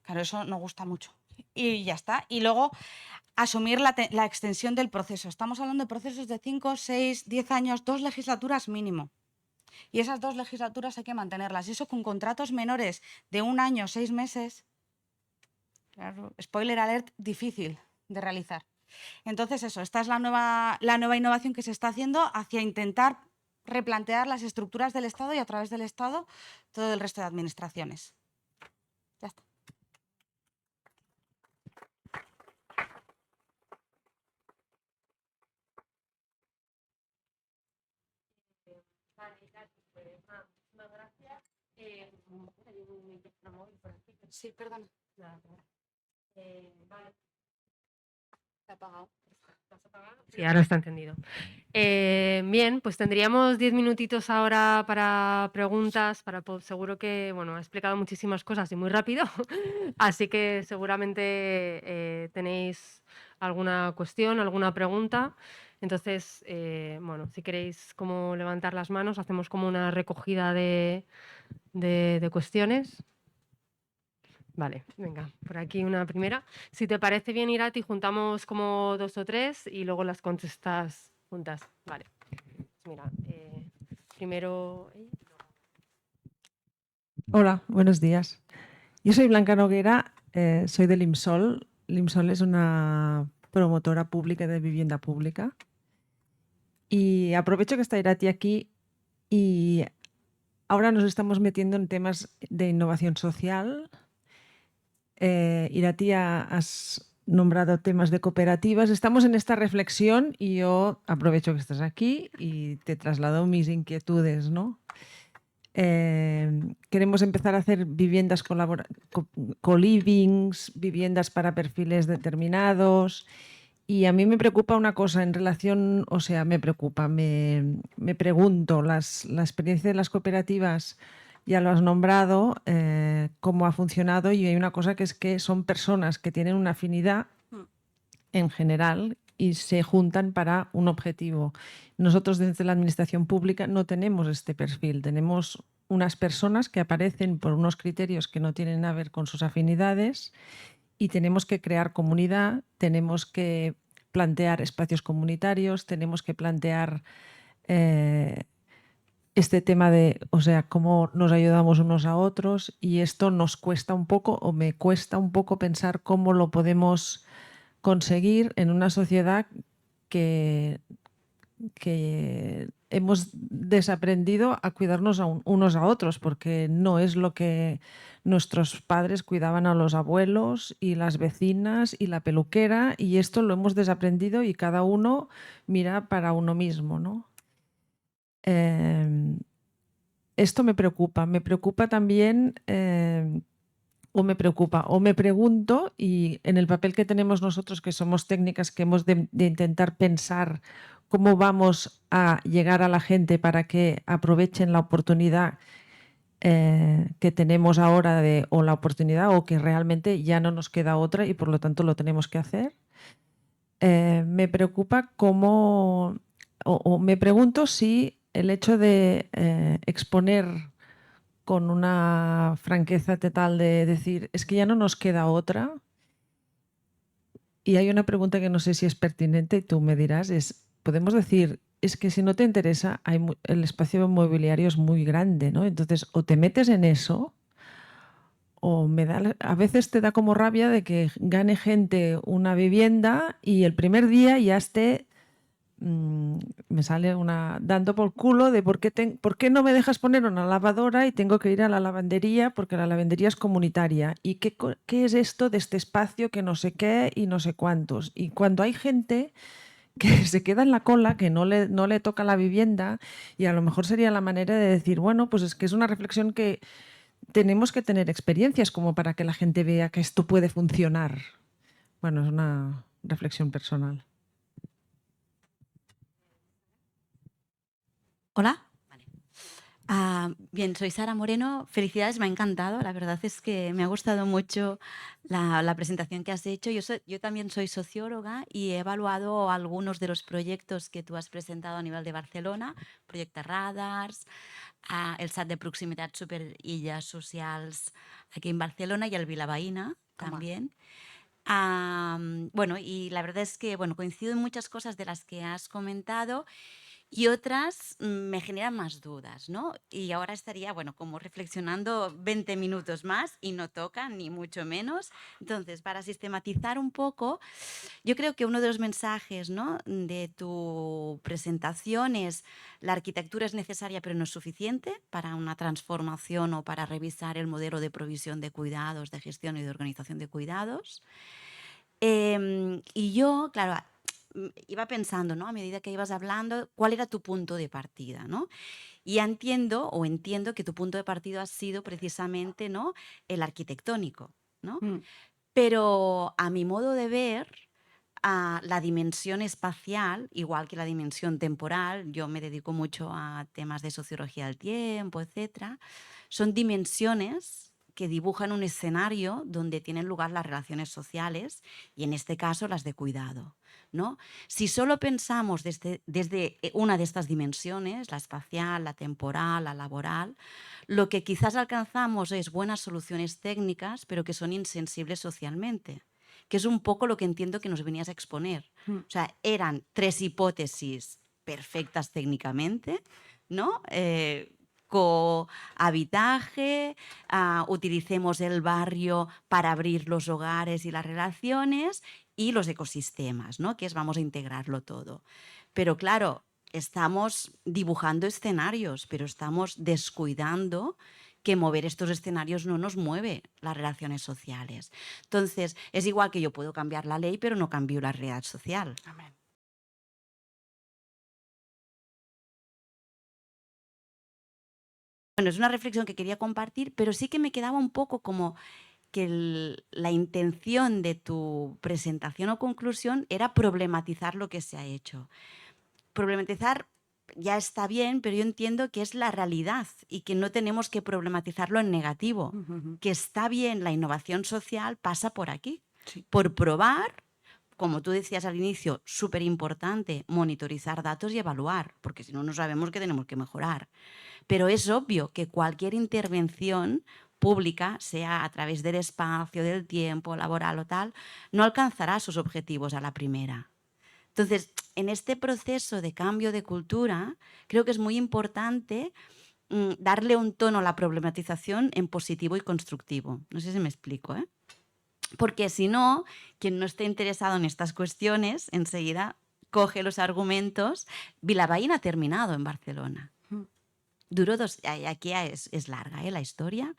Claro, eso nos gusta mucho. Y ya está. Y luego asumir la extensión del proceso. Estamos hablando de procesos de 5, 6, 10 años, 2 legislaturas mínimo. Y esas 2 legislaturas hay que mantenerlas. Y eso con contratos menores de 1 año, 6 meses. Claro, spoiler alert, difícil de realizar. Entonces eso, esta es la nueva innovación que se está haciendo hacia intentar replantear las estructuras del Estado y a través del Estado todo el resto de administraciones. Ya está. Sí, perdona. Vale. ¿Se ha apagado? Sí, ahora está entendido. Bien, pues tendríamos 10 minutitos ahora para preguntas, seguro que, bueno, ha explicado muchísimas cosas y muy rápido, así que seguramente tenéis alguna cuestión, alguna pregunta. Entonces, bueno, si queréis como levantar las manos, hacemos como una recogida de cuestiones. Vale, venga, por aquí una primera. Si te parece bien, Irati, juntamos como 2 o 3 y luego las contestas juntas. Vale. Pues mira, primero ella. Hola, buenos días. Yo soy Blanca Noguera, soy del IMSOL. El IMSOL es una promotora pública de vivienda pública. Y aprovecho que está Irati aquí y ahora nos estamos metiendo en temas de innovación social. Irati, has nombrado temas de cooperativas. Estamos en esta reflexión y yo aprovecho que estás aquí y te traslado mis inquietudes, ¿no? Queremos empezar a hacer viviendas co-livings, viviendas para perfiles determinados. Y a mí me preocupa una cosa en relación, o sea, me preocupa, me pregunto, la experiencia de las cooperativas, ya lo has nombrado, cómo ha funcionado, y hay una cosa que es que son personas que tienen una afinidad en general y se juntan para un objetivo. Nosotros desde la administración pública no tenemos este perfil, tenemos unas personas que aparecen por unos criterios que no tienen nada que ver con sus afinidades y tenemos que crear comunidad, tenemos que plantear espacios comunitarios, tenemos que plantear este tema de, o sea, cómo nos ayudamos unos a otros, y esto nos cuesta un poco, o me cuesta un poco pensar cómo lo podemos conseguir en una sociedad que hemos desaprendido a cuidarnos unos a otros, porque no es lo que nuestros padres cuidaban a los abuelos y las vecinas y la peluquera, y esto lo hemos desaprendido y cada uno mira para uno mismo, ¿no? Esto me preocupa también, o me pregunto, y en el papel que tenemos nosotros, que somos técnicas, que hemos de intentar pensar cómo vamos a llegar a la gente para que aprovechen la oportunidad que tenemos ahora, o la oportunidad, o que realmente ya no nos queda otra y por lo tanto lo tenemos que hacer. Me preocupa cómo, o me pregunto si el hecho de exponer con una franqueza total de decir, es que ya no nos queda otra. Y hay una pregunta que no sé si es pertinente y tú me dirás, podemos decir, es que si no te interesa, el espacio inmobiliario es muy grande, ¿no? Entonces, o te metes en eso, o a veces te da como rabia de que gane gente una vivienda y el primer día ya esté me sale dando por culo de por qué no me dejas poner una lavadora y tengo que ir a la lavandería porque la lavandería es comunitaria. ¿Y qué es esto de este espacio que no sé qué y no sé cuántos? Y cuando hay gente que se queda en la cola, que no le toca la vivienda, y a lo mejor sería la manera de decir, bueno, pues es que es una reflexión que tenemos que tener experiencias como para que la gente vea que esto puede funcionar. Bueno, es una reflexión personal. Hola. Vale. Bien, soy Sara Moreno. Felicidades, me ha encantado. La verdad es que me ha gustado mucho la presentación que has hecho. Yo también soy socióloga y he evaluado algunos de los proyectos que tú has presentado a nivel de Barcelona, Projecte Radars, el SAT de proximitat Superilles Socials aquí en Barcelona y el Vilabaïna también. Bueno, y la verdad es que coincido en muchas cosas de las que has comentado y otras me generan más dudas, ¿no? Y ahora estaría, como reflexionando 20 minutos más y no toca, ni mucho menos. Entonces, para sistematizar un poco, yo creo que uno de los mensajes, ¿no?, de tu presentación es: la arquitectura es necesaria pero no es suficiente para una transformación o para revisar el modelo de provisión de cuidados, de gestión y de organización de cuidados. Y yo, claro, iba pensando, ¿no?, a medida que ibas hablando, cuál era tu punto de partida, ¿no? Y ya entiendo que tu punto de partida ha sido precisamente, ¿no?, el arquitectónico, ¿no? Pero a mi modo de ver, la dimensión espacial, igual que la dimensión temporal, yo me dedico mucho a temas de sociología del tiempo, etcétera, son dimensiones que dibujan un escenario donde tienen lugar las relaciones sociales y en este caso las de cuidado, ¿no? Si solo pensamos desde una de estas dimensiones, la espacial, la temporal, la laboral, lo que quizás alcanzamos es buenas soluciones técnicas, pero que son insensibles socialmente, que es un poco lo que entiendo que nos venías a exponer. O sea, eran 3 hipótesis perfectas técnicamente, ¿no? Cohabitaje, utilicemos el barrio para abrir los hogares y las relaciones y los ecosistemas, ¿no? Que es vamos a integrarlo todo. Pero claro, estamos dibujando escenarios, pero estamos descuidando que mover estos escenarios no nos mueve las relaciones sociales. Entonces, es igual que yo puedo cambiar la ley, pero no cambio la realidad social. Amén. Bueno, es una reflexión que quería compartir, pero sí que me quedaba un poco como que la intención de tu presentación o conclusión era problematizar lo que se ha hecho. Problematizar ya está bien, pero yo entiendo que es la realidad y que no tenemos que problematizarlo en negativo. Que está bien, la innovación social pasa por aquí, Sí. por probar, como tú decías al inicio, súper importante, monitorizar datos y evaluar, porque si no, no sabemos qué tenemos que mejorar. Pero es obvio que cualquier intervención pública, sea a través del espacio, del tiempo, laboral o tal, no alcanzará sus objetivos a la primera. Entonces, en este proceso de cambio de cultura, creo que es muy importante darle un tono a la problematización en positivo y constructivo. No sé si me explico, ¿eh? Porque si no, quien no esté interesado en estas cuestiones, enseguida coge los argumentos. Vilavaín ha terminado en Barcelona. Duró 2... Aquí es larga, la historia.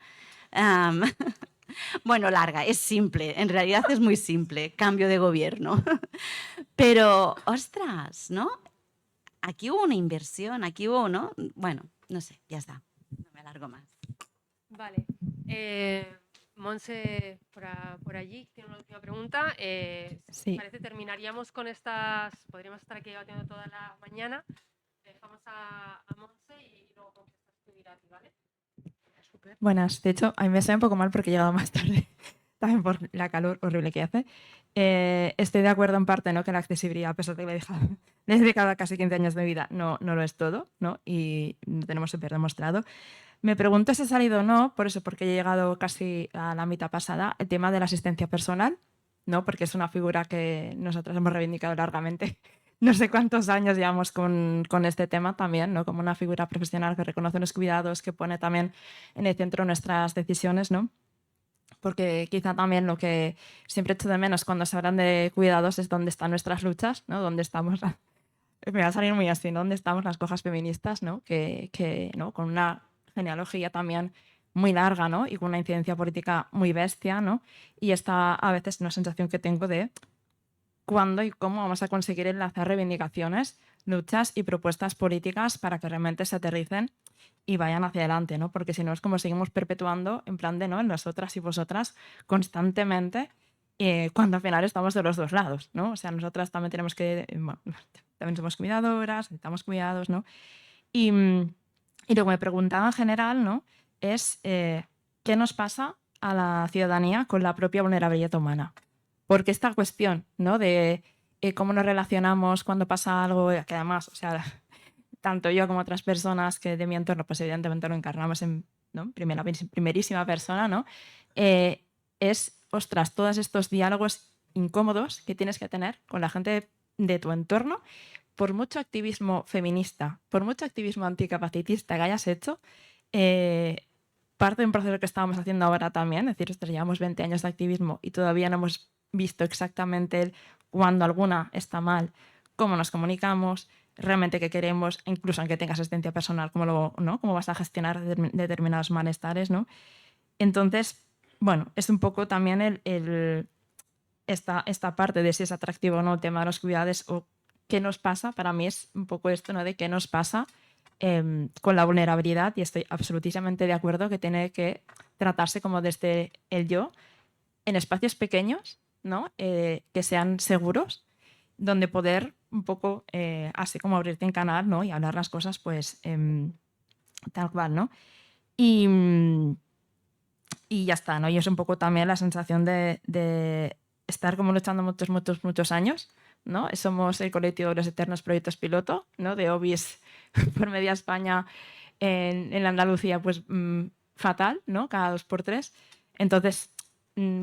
Bueno, larga, es simple. En realidad es muy simple. Cambio de gobierno. Pero, ostras, ¿no? Aquí hubo una inversión, aquí hubo, ¿no? Bueno, no sé, ya está. No me alargo más. Vale. Monse, por allí, tiene una última pregunta. Sí. Parece terminaríamos con estas... Podríamos estar aquí debatiendo toda la mañana. Dejamos a Monse y luego contestas tú, Irati, ¿vale? Súper. Buenas. De hecho, a mí me sabe un poco mal porque he llegado más tarde, también por la calor horrible que hace. Estoy de acuerdo en parte, ¿no? Que la accesibilidad, a pesar de que le he dedicado casi 15 años de vida, no lo es todo, ¿no? Y lo tenemos súper demostrado. Me pregunto si ha salido o no, por eso, porque he llegado casi a la mitad pasada, el tema de la asistencia personal, ¿no? Porque es una figura que nosotros hemos reivindicado largamente. No sé cuántos años llevamos con este tema también, ¿no? Como una figura profesional que reconoce los cuidados, que pone también en el centro nuestras decisiones, ¿no? Porque quizá también lo que siempre echo de menos cuando se hablan de cuidados es dónde están nuestras luchas, ¿no? Dónde estamos... Me va a salir muy así, ¿no? Dónde estamos las cojas feministas, ¿no? Que ¿no? Con una genealogía también muy larga, ¿no? Y con una incidencia política muy bestia, ¿no? Y esta a veces una sensación que tengo de cuándo y cómo vamos a conseguir enlazar reivindicaciones, luchas y propuestas políticas para que realmente se aterricen y vayan hacia adelante, ¿no? Porque si no es como seguimos perpetuando en plan de, ¿no? Nosotras y vosotras constantemente, cuando al final estamos de los dos lados, ¿no? O sea, nosotras también tenemos que, bueno, también somos cuidadoras, necesitamos cuidados, ¿no? Y lo que me preguntaba en general, ¿no? Es ¿qué nos pasa a la ciudadanía con la propia vulnerabilidad humana? Porque esta cuestión, ¿no? De cómo nos relacionamos cuando pasa algo, que además, o sea, tanto yo como otras personas que de mi entorno, pues evidentemente lo encarnamos en, ¿no? Primerísima persona, ¿no? Es, ostras, todos estos diálogos incómodos que tienes que tener con la gente de tu entorno, por mucho activismo feminista, por mucho activismo anticapacitista que hayas hecho, parte de un proceso que estábamos haciendo ahora también, es decir, ostras, llevamos 20 años de activismo y todavía no hemos visto exactamente cuando alguna está mal, cómo nos comunicamos, realmente qué queremos, incluso aunque tengas asistencia personal, ¿no? Cómo vas a gestionar determinados malestares, ¿no? Entonces, bueno, es un poco también esta parte de si es atractivo o no el tema de los cuidados o qué nos pasa. Para mí es un poco esto, ¿no? De qué nos pasa con la vulnerabilidad, y estoy absolutamente de acuerdo que tiene que tratarse como desde el yo, en espacios pequeños, ¿no? Que sean seguros, donde poder un poco, así como abrirte en canal, ¿no? Y hablar las cosas, pues, tal cual, ¿no? Y ya está, ¿no? Y es un poco también la sensación de estar como luchando muchos años ¿no? Somos el colectivo de los eternos proyectos piloto, ¿no? De OBIs por media España, en Andalucía, pues fatal, ¿no? Cada 2 por 3. Entonces,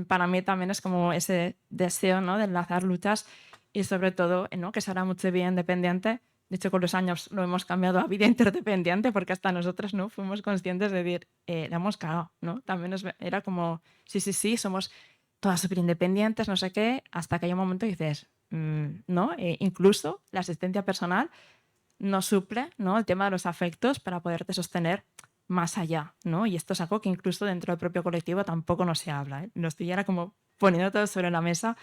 para mí también es como ese deseo, ¿no? De enlazar luchas y sobre todo, ¿no? Que se hará mucho vida independiente. De hecho, con los años lo hemos cambiado a vida interdependiente porque hasta nosotros, ¿no? Fuimos conscientes de decir, la hemos cagado, ¿no? También era como, sí, somos todas súper independientes, no sé qué, hasta que hay un momento y dices, ¿no? Incluso la asistencia personal no suple, ¿no? El tema de los afectos para poderte sostener más allá, ¿no? Y esto es algo que incluso dentro del propio colectivo tampoco no se habla, ¿eh? Lo estoy ahora como poniendo todo sobre la mesa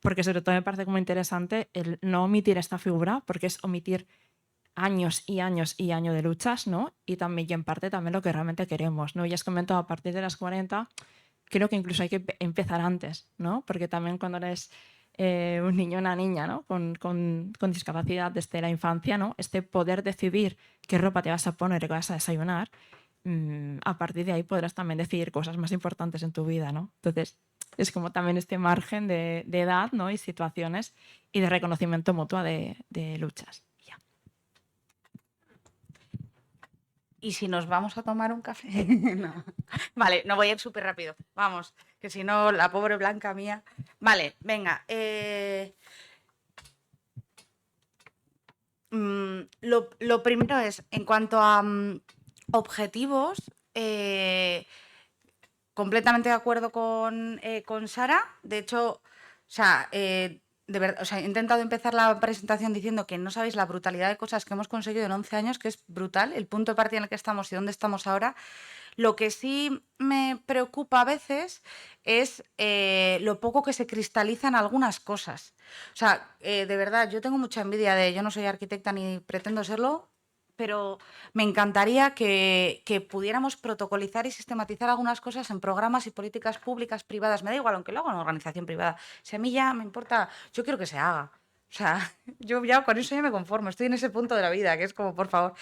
porque sobre todo me parece como interesante el no omitir esta figura, porque es omitir años y años y años de luchas, ¿no? Y también, y en parte también lo que realmente queremos, ¿no? Y has comentado a partir de las 40, creo que incluso hay que empezar antes, ¿no? Porque también cuando eres un niño o una niña, ¿no? Con discapacidad desde la infancia, ¿no? Este poder decidir qué ropa te vas a poner y qué vas a desayunar, a partir de ahí podrás también decidir cosas más importantes en tu vida, ¿no? Entonces, es como también este margen de edad, ¿no? Y situaciones y de reconocimiento mutuo de luchas. Ya. ¿Y si nos vamos a tomar un café? No. Vale, no voy a ir súper rápido. Vamos, que si no, la pobre Blanca mía. Vale, venga. Lo primero es, en cuanto a objetivos, completamente de acuerdo con Sara. De hecho, o sea, de verdad, o sea, he intentado empezar la presentación diciendo que no sabéis la brutalidad de cosas que hemos conseguido en 11 años, que es brutal, el punto de partida en el que estamos y dónde estamos ahora. Lo que sí me preocupa a veces es lo poco que se cristalizan algunas cosas. O sea, de verdad, yo tengo mucha envidia yo no soy arquitecta ni pretendo serlo, pero me encantaría que pudiéramos protocolizar y sistematizar algunas cosas en programas y políticas públicas, privadas. Me da igual, aunque lo haga una organización privada. Si a mí ya me importa, yo quiero que se haga. O sea, yo ya con eso ya me conformo. Estoy en ese punto de la vida, que es como, por favor.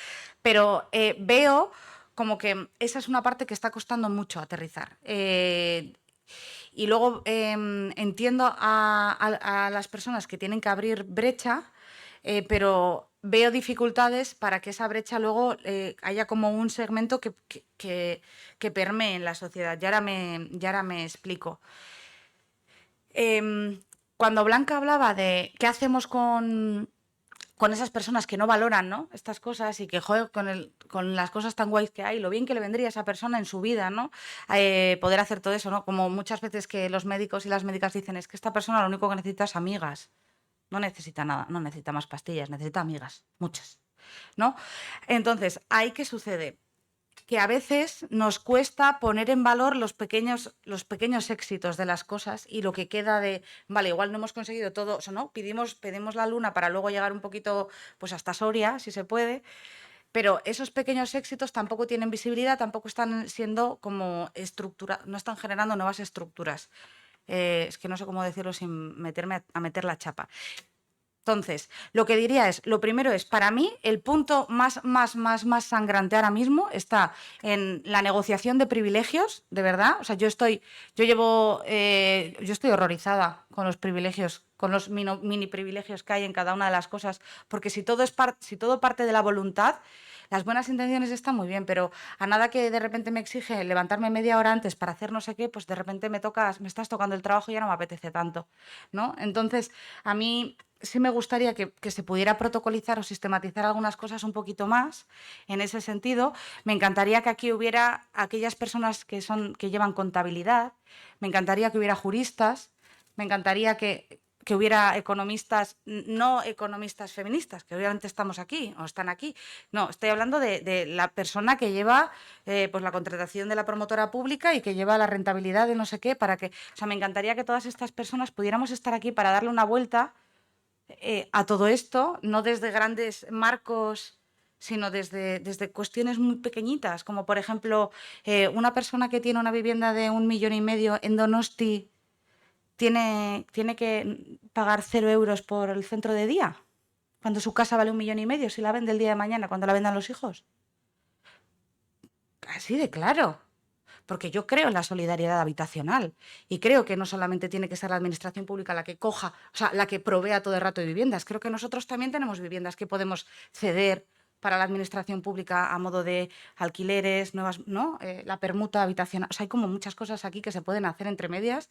Pero veo como que esa es una parte que está costando mucho aterrizar. Y luego entiendo a las personas que tienen que abrir brecha, pero veo dificultades para que esa brecha luego haya como un segmento que permee en la sociedad. Y ahora me explico. Cuando Blanca hablaba de qué hacemos con esas personas que no valoran, ¿no? Estas cosas y que joder, con las cosas tan guays que hay, lo bien que le vendría a esa persona en su vida, ¿no? Poder hacer todo eso, ¿no? Como muchas veces que los médicos y las médicas dicen, es que esta persona lo único que necesita es amigas. No necesita nada, no necesita más pastillas, necesita amigas, muchas, ¿no? Entonces, ¿ahí qué sucede? Que a veces nos cuesta poner en valor los pequeños éxitos de las cosas y lo que queda de, vale, igual no hemos conseguido todo, o sea, ¿no? Pedimos la luna para luego llegar un poquito pues hasta Soria, si se puede, pero esos pequeños éxitos tampoco tienen visibilidad, tampoco están siendo como no están generando nuevas estructuras. Es que no sé cómo decirlo sin meterme a meter la chapa. Entonces, lo que diría es, lo primero es, para mí, el punto más sangrante ahora mismo está en la negociación de privilegios, de verdad. O sea, yo estoy horrorizada con los privilegios, con los mini privilegios que hay en cada una de las cosas, porque si todo parte de la voluntad, las buenas intenciones están muy bien, pero a nada que de repente me exige levantarme media hora antes para hacer no sé qué, pues de repente me estás tocando el trabajo y ya no me apetece tanto, ¿no? Entonces, a mí sí me gustaría que se pudiera protocolizar o sistematizar algunas cosas un poquito más en ese sentido. Me encantaría que aquí hubiera aquellas personas que llevan contabilidad, me encantaría que hubiera juristas, me encantaría que hubiera economistas, no economistas feministas, que obviamente estamos aquí o están aquí. No, estoy hablando de la persona que lleva pues la contratación de la promotora pública y que lleva la rentabilidad de no sé qué, o sea, me encantaría que todas estas personas pudiéramos estar aquí para darle una vuelta a todo esto, no desde grandes marcos, sino desde cuestiones muy pequeñitas, como por ejemplo, una persona que tiene una vivienda de 1,5 millones en Donosti tiene que pagar 0 euros por el centro de día, cuando su casa vale 1,5 millones si la vende el día de mañana, cuando la vendan los hijos. Así de claro. porque yo creo en la solidaridad habitacional y creo que no solamente tiene que ser la administración pública la que coja, o sea, la que provea todo el rato de viviendas. Creo que nosotros también tenemos viviendas que podemos ceder para la administración pública a modo de alquileres, nuevas, ¿no? La permuta habitacional. O sea, hay como muchas cosas aquí que se pueden hacer entre medias.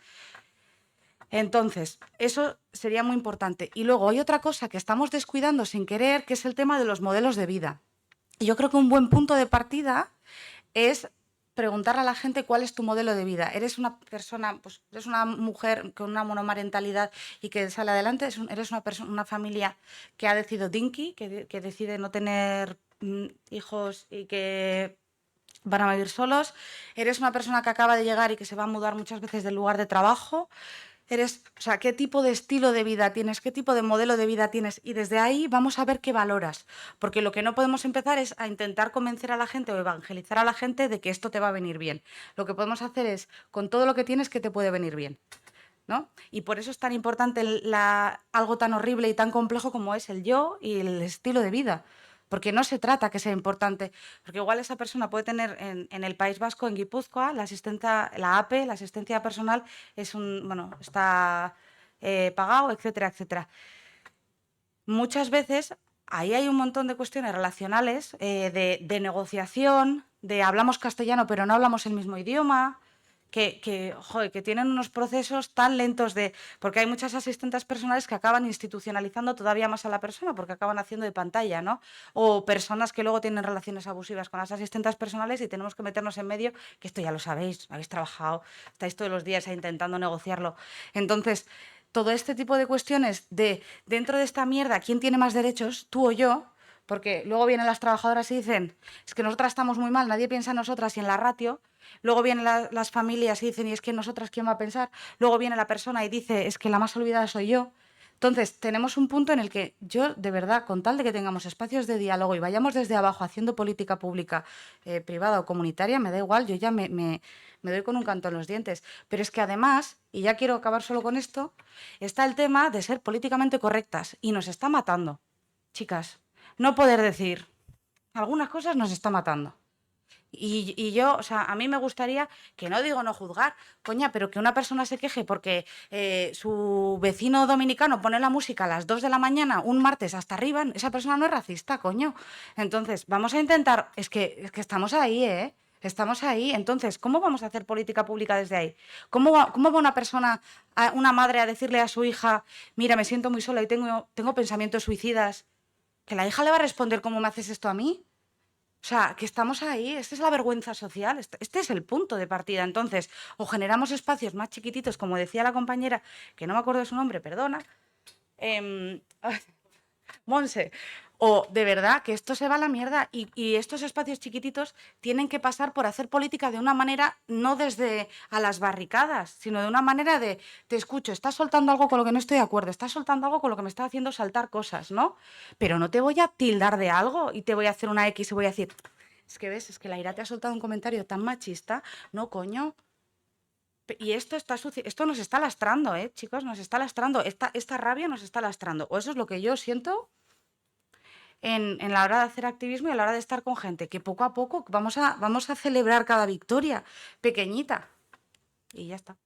Entonces, eso sería muy importante. Y luego hay otra cosa que estamos descuidando sin querer, que es el tema de los modelos de vida. Y yo creo que un buen punto de partida es preguntarle a la gente cuál es tu modelo de vida. ¿Eres una persona, pues eres una mujer con una monomarentalidad y que sale adelante? ¿Eres una familia que ha decidido dinky, que decide no tener hijos y que van a vivir solos? ¿Eres una persona que acaba de llegar y que se va a mudar muchas veces del lugar de trabajo? O sea, ¿qué tipo de estilo de vida tienes? ¿Qué tipo de modelo de vida tienes? Y desde ahí vamos a ver qué valoras. Porque lo que no podemos empezar es a intentar convencer a la gente o evangelizar a la gente de que esto te va a venir bien. Lo que podemos hacer es, con todo lo que tienes, que te puede venir bien, ¿no? Y por eso es tan importante algo tan horrible y tan complejo como es el yo y el estilo de vida. Porque no se trata que sea importante, porque igual esa persona puede tener en el País Vasco, en Guipúzcoa, la APE, la asistencia personal, está pagado, etcétera, etcétera. Muchas veces ahí hay un montón de cuestiones relacionales, de negociación, de hablamos castellano pero no hablamos el mismo idioma, que tienen unos procesos tan lentos porque hay muchas asistentes personales que acaban institucionalizando todavía más a la persona porque acaban haciendo de pantalla, ¿no? O personas que luego tienen relaciones abusivas con las asistentes personales y tenemos que meternos en medio, que esto ya lo sabéis, habéis trabajado, estáis todos los días ahí intentando negociarlo. Entonces, todo este tipo de cuestiones dentro de esta mierda, ¿quién tiene más derechos, tú o yo? Porque luego vienen las trabajadoras y dicen, es que nosotras estamos muy mal, nadie piensa en nosotras y en la ratio. Luego vienen las familias y dicen, y es que nosotras, ¿quién va a pensar? Luego viene la persona y dice, es que la más olvidada soy yo. Entonces, tenemos un punto en el que yo, de verdad, con tal de que tengamos espacios de diálogo y vayamos desde abajo haciendo política pública, privada o comunitaria, me da igual, yo ya me doy con un canto en los dientes. Pero es que además, y ya quiero acabar solo con esto, está el tema de ser políticamente correctas y nos está matando. Chicas, no poder decir, algunas cosas nos está matando. Y yo, o sea, a mí me gustaría, que no digo no juzgar, coña, pero que una persona se queje porque su vecino dominicano pone la música a las 2 de la mañana, un martes hasta arriba, esa persona no es racista, coño. Entonces, vamos a intentar, es que estamos ahí, ¿eh? Estamos ahí. Entonces, ¿cómo vamos a hacer política pública desde ahí? ¿Cómo va una persona, una madre, a decirle a su hija, mira, me siento muy sola y tengo pensamientos suicidas? ¿Que la hija le va a responder cómo me haces esto a mí? O sea, que estamos ahí, esta es la vergüenza social, este es el punto de partida. Entonces, o generamos espacios más chiquititos, como decía la compañera, que no me acuerdo de su nombre, perdona, Monse, o de verdad que esto se va a la mierda y estos espacios chiquititos tienen que pasar por hacer política de una manera, no desde a las barricadas, sino de una manera de, te escucho, estás soltando algo con lo que no estoy de acuerdo, estás soltando algo con lo que me está haciendo saltar cosas, ¿no? Pero no te voy a tildar de algo y te voy a hacer una X y voy a decir, es que ves, es que la Ira te ha soltado un comentario tan machista, no, coño. Y esto esto nos está lastrando, chicos, nos está lastrando, esta rabia nos está lastrando, o eso es lo que yo siento en la hora de hacer activismo y a la hora de estar con gente, que poco a poco vamos a celebrar cada victoria pequeñita. Y ya está.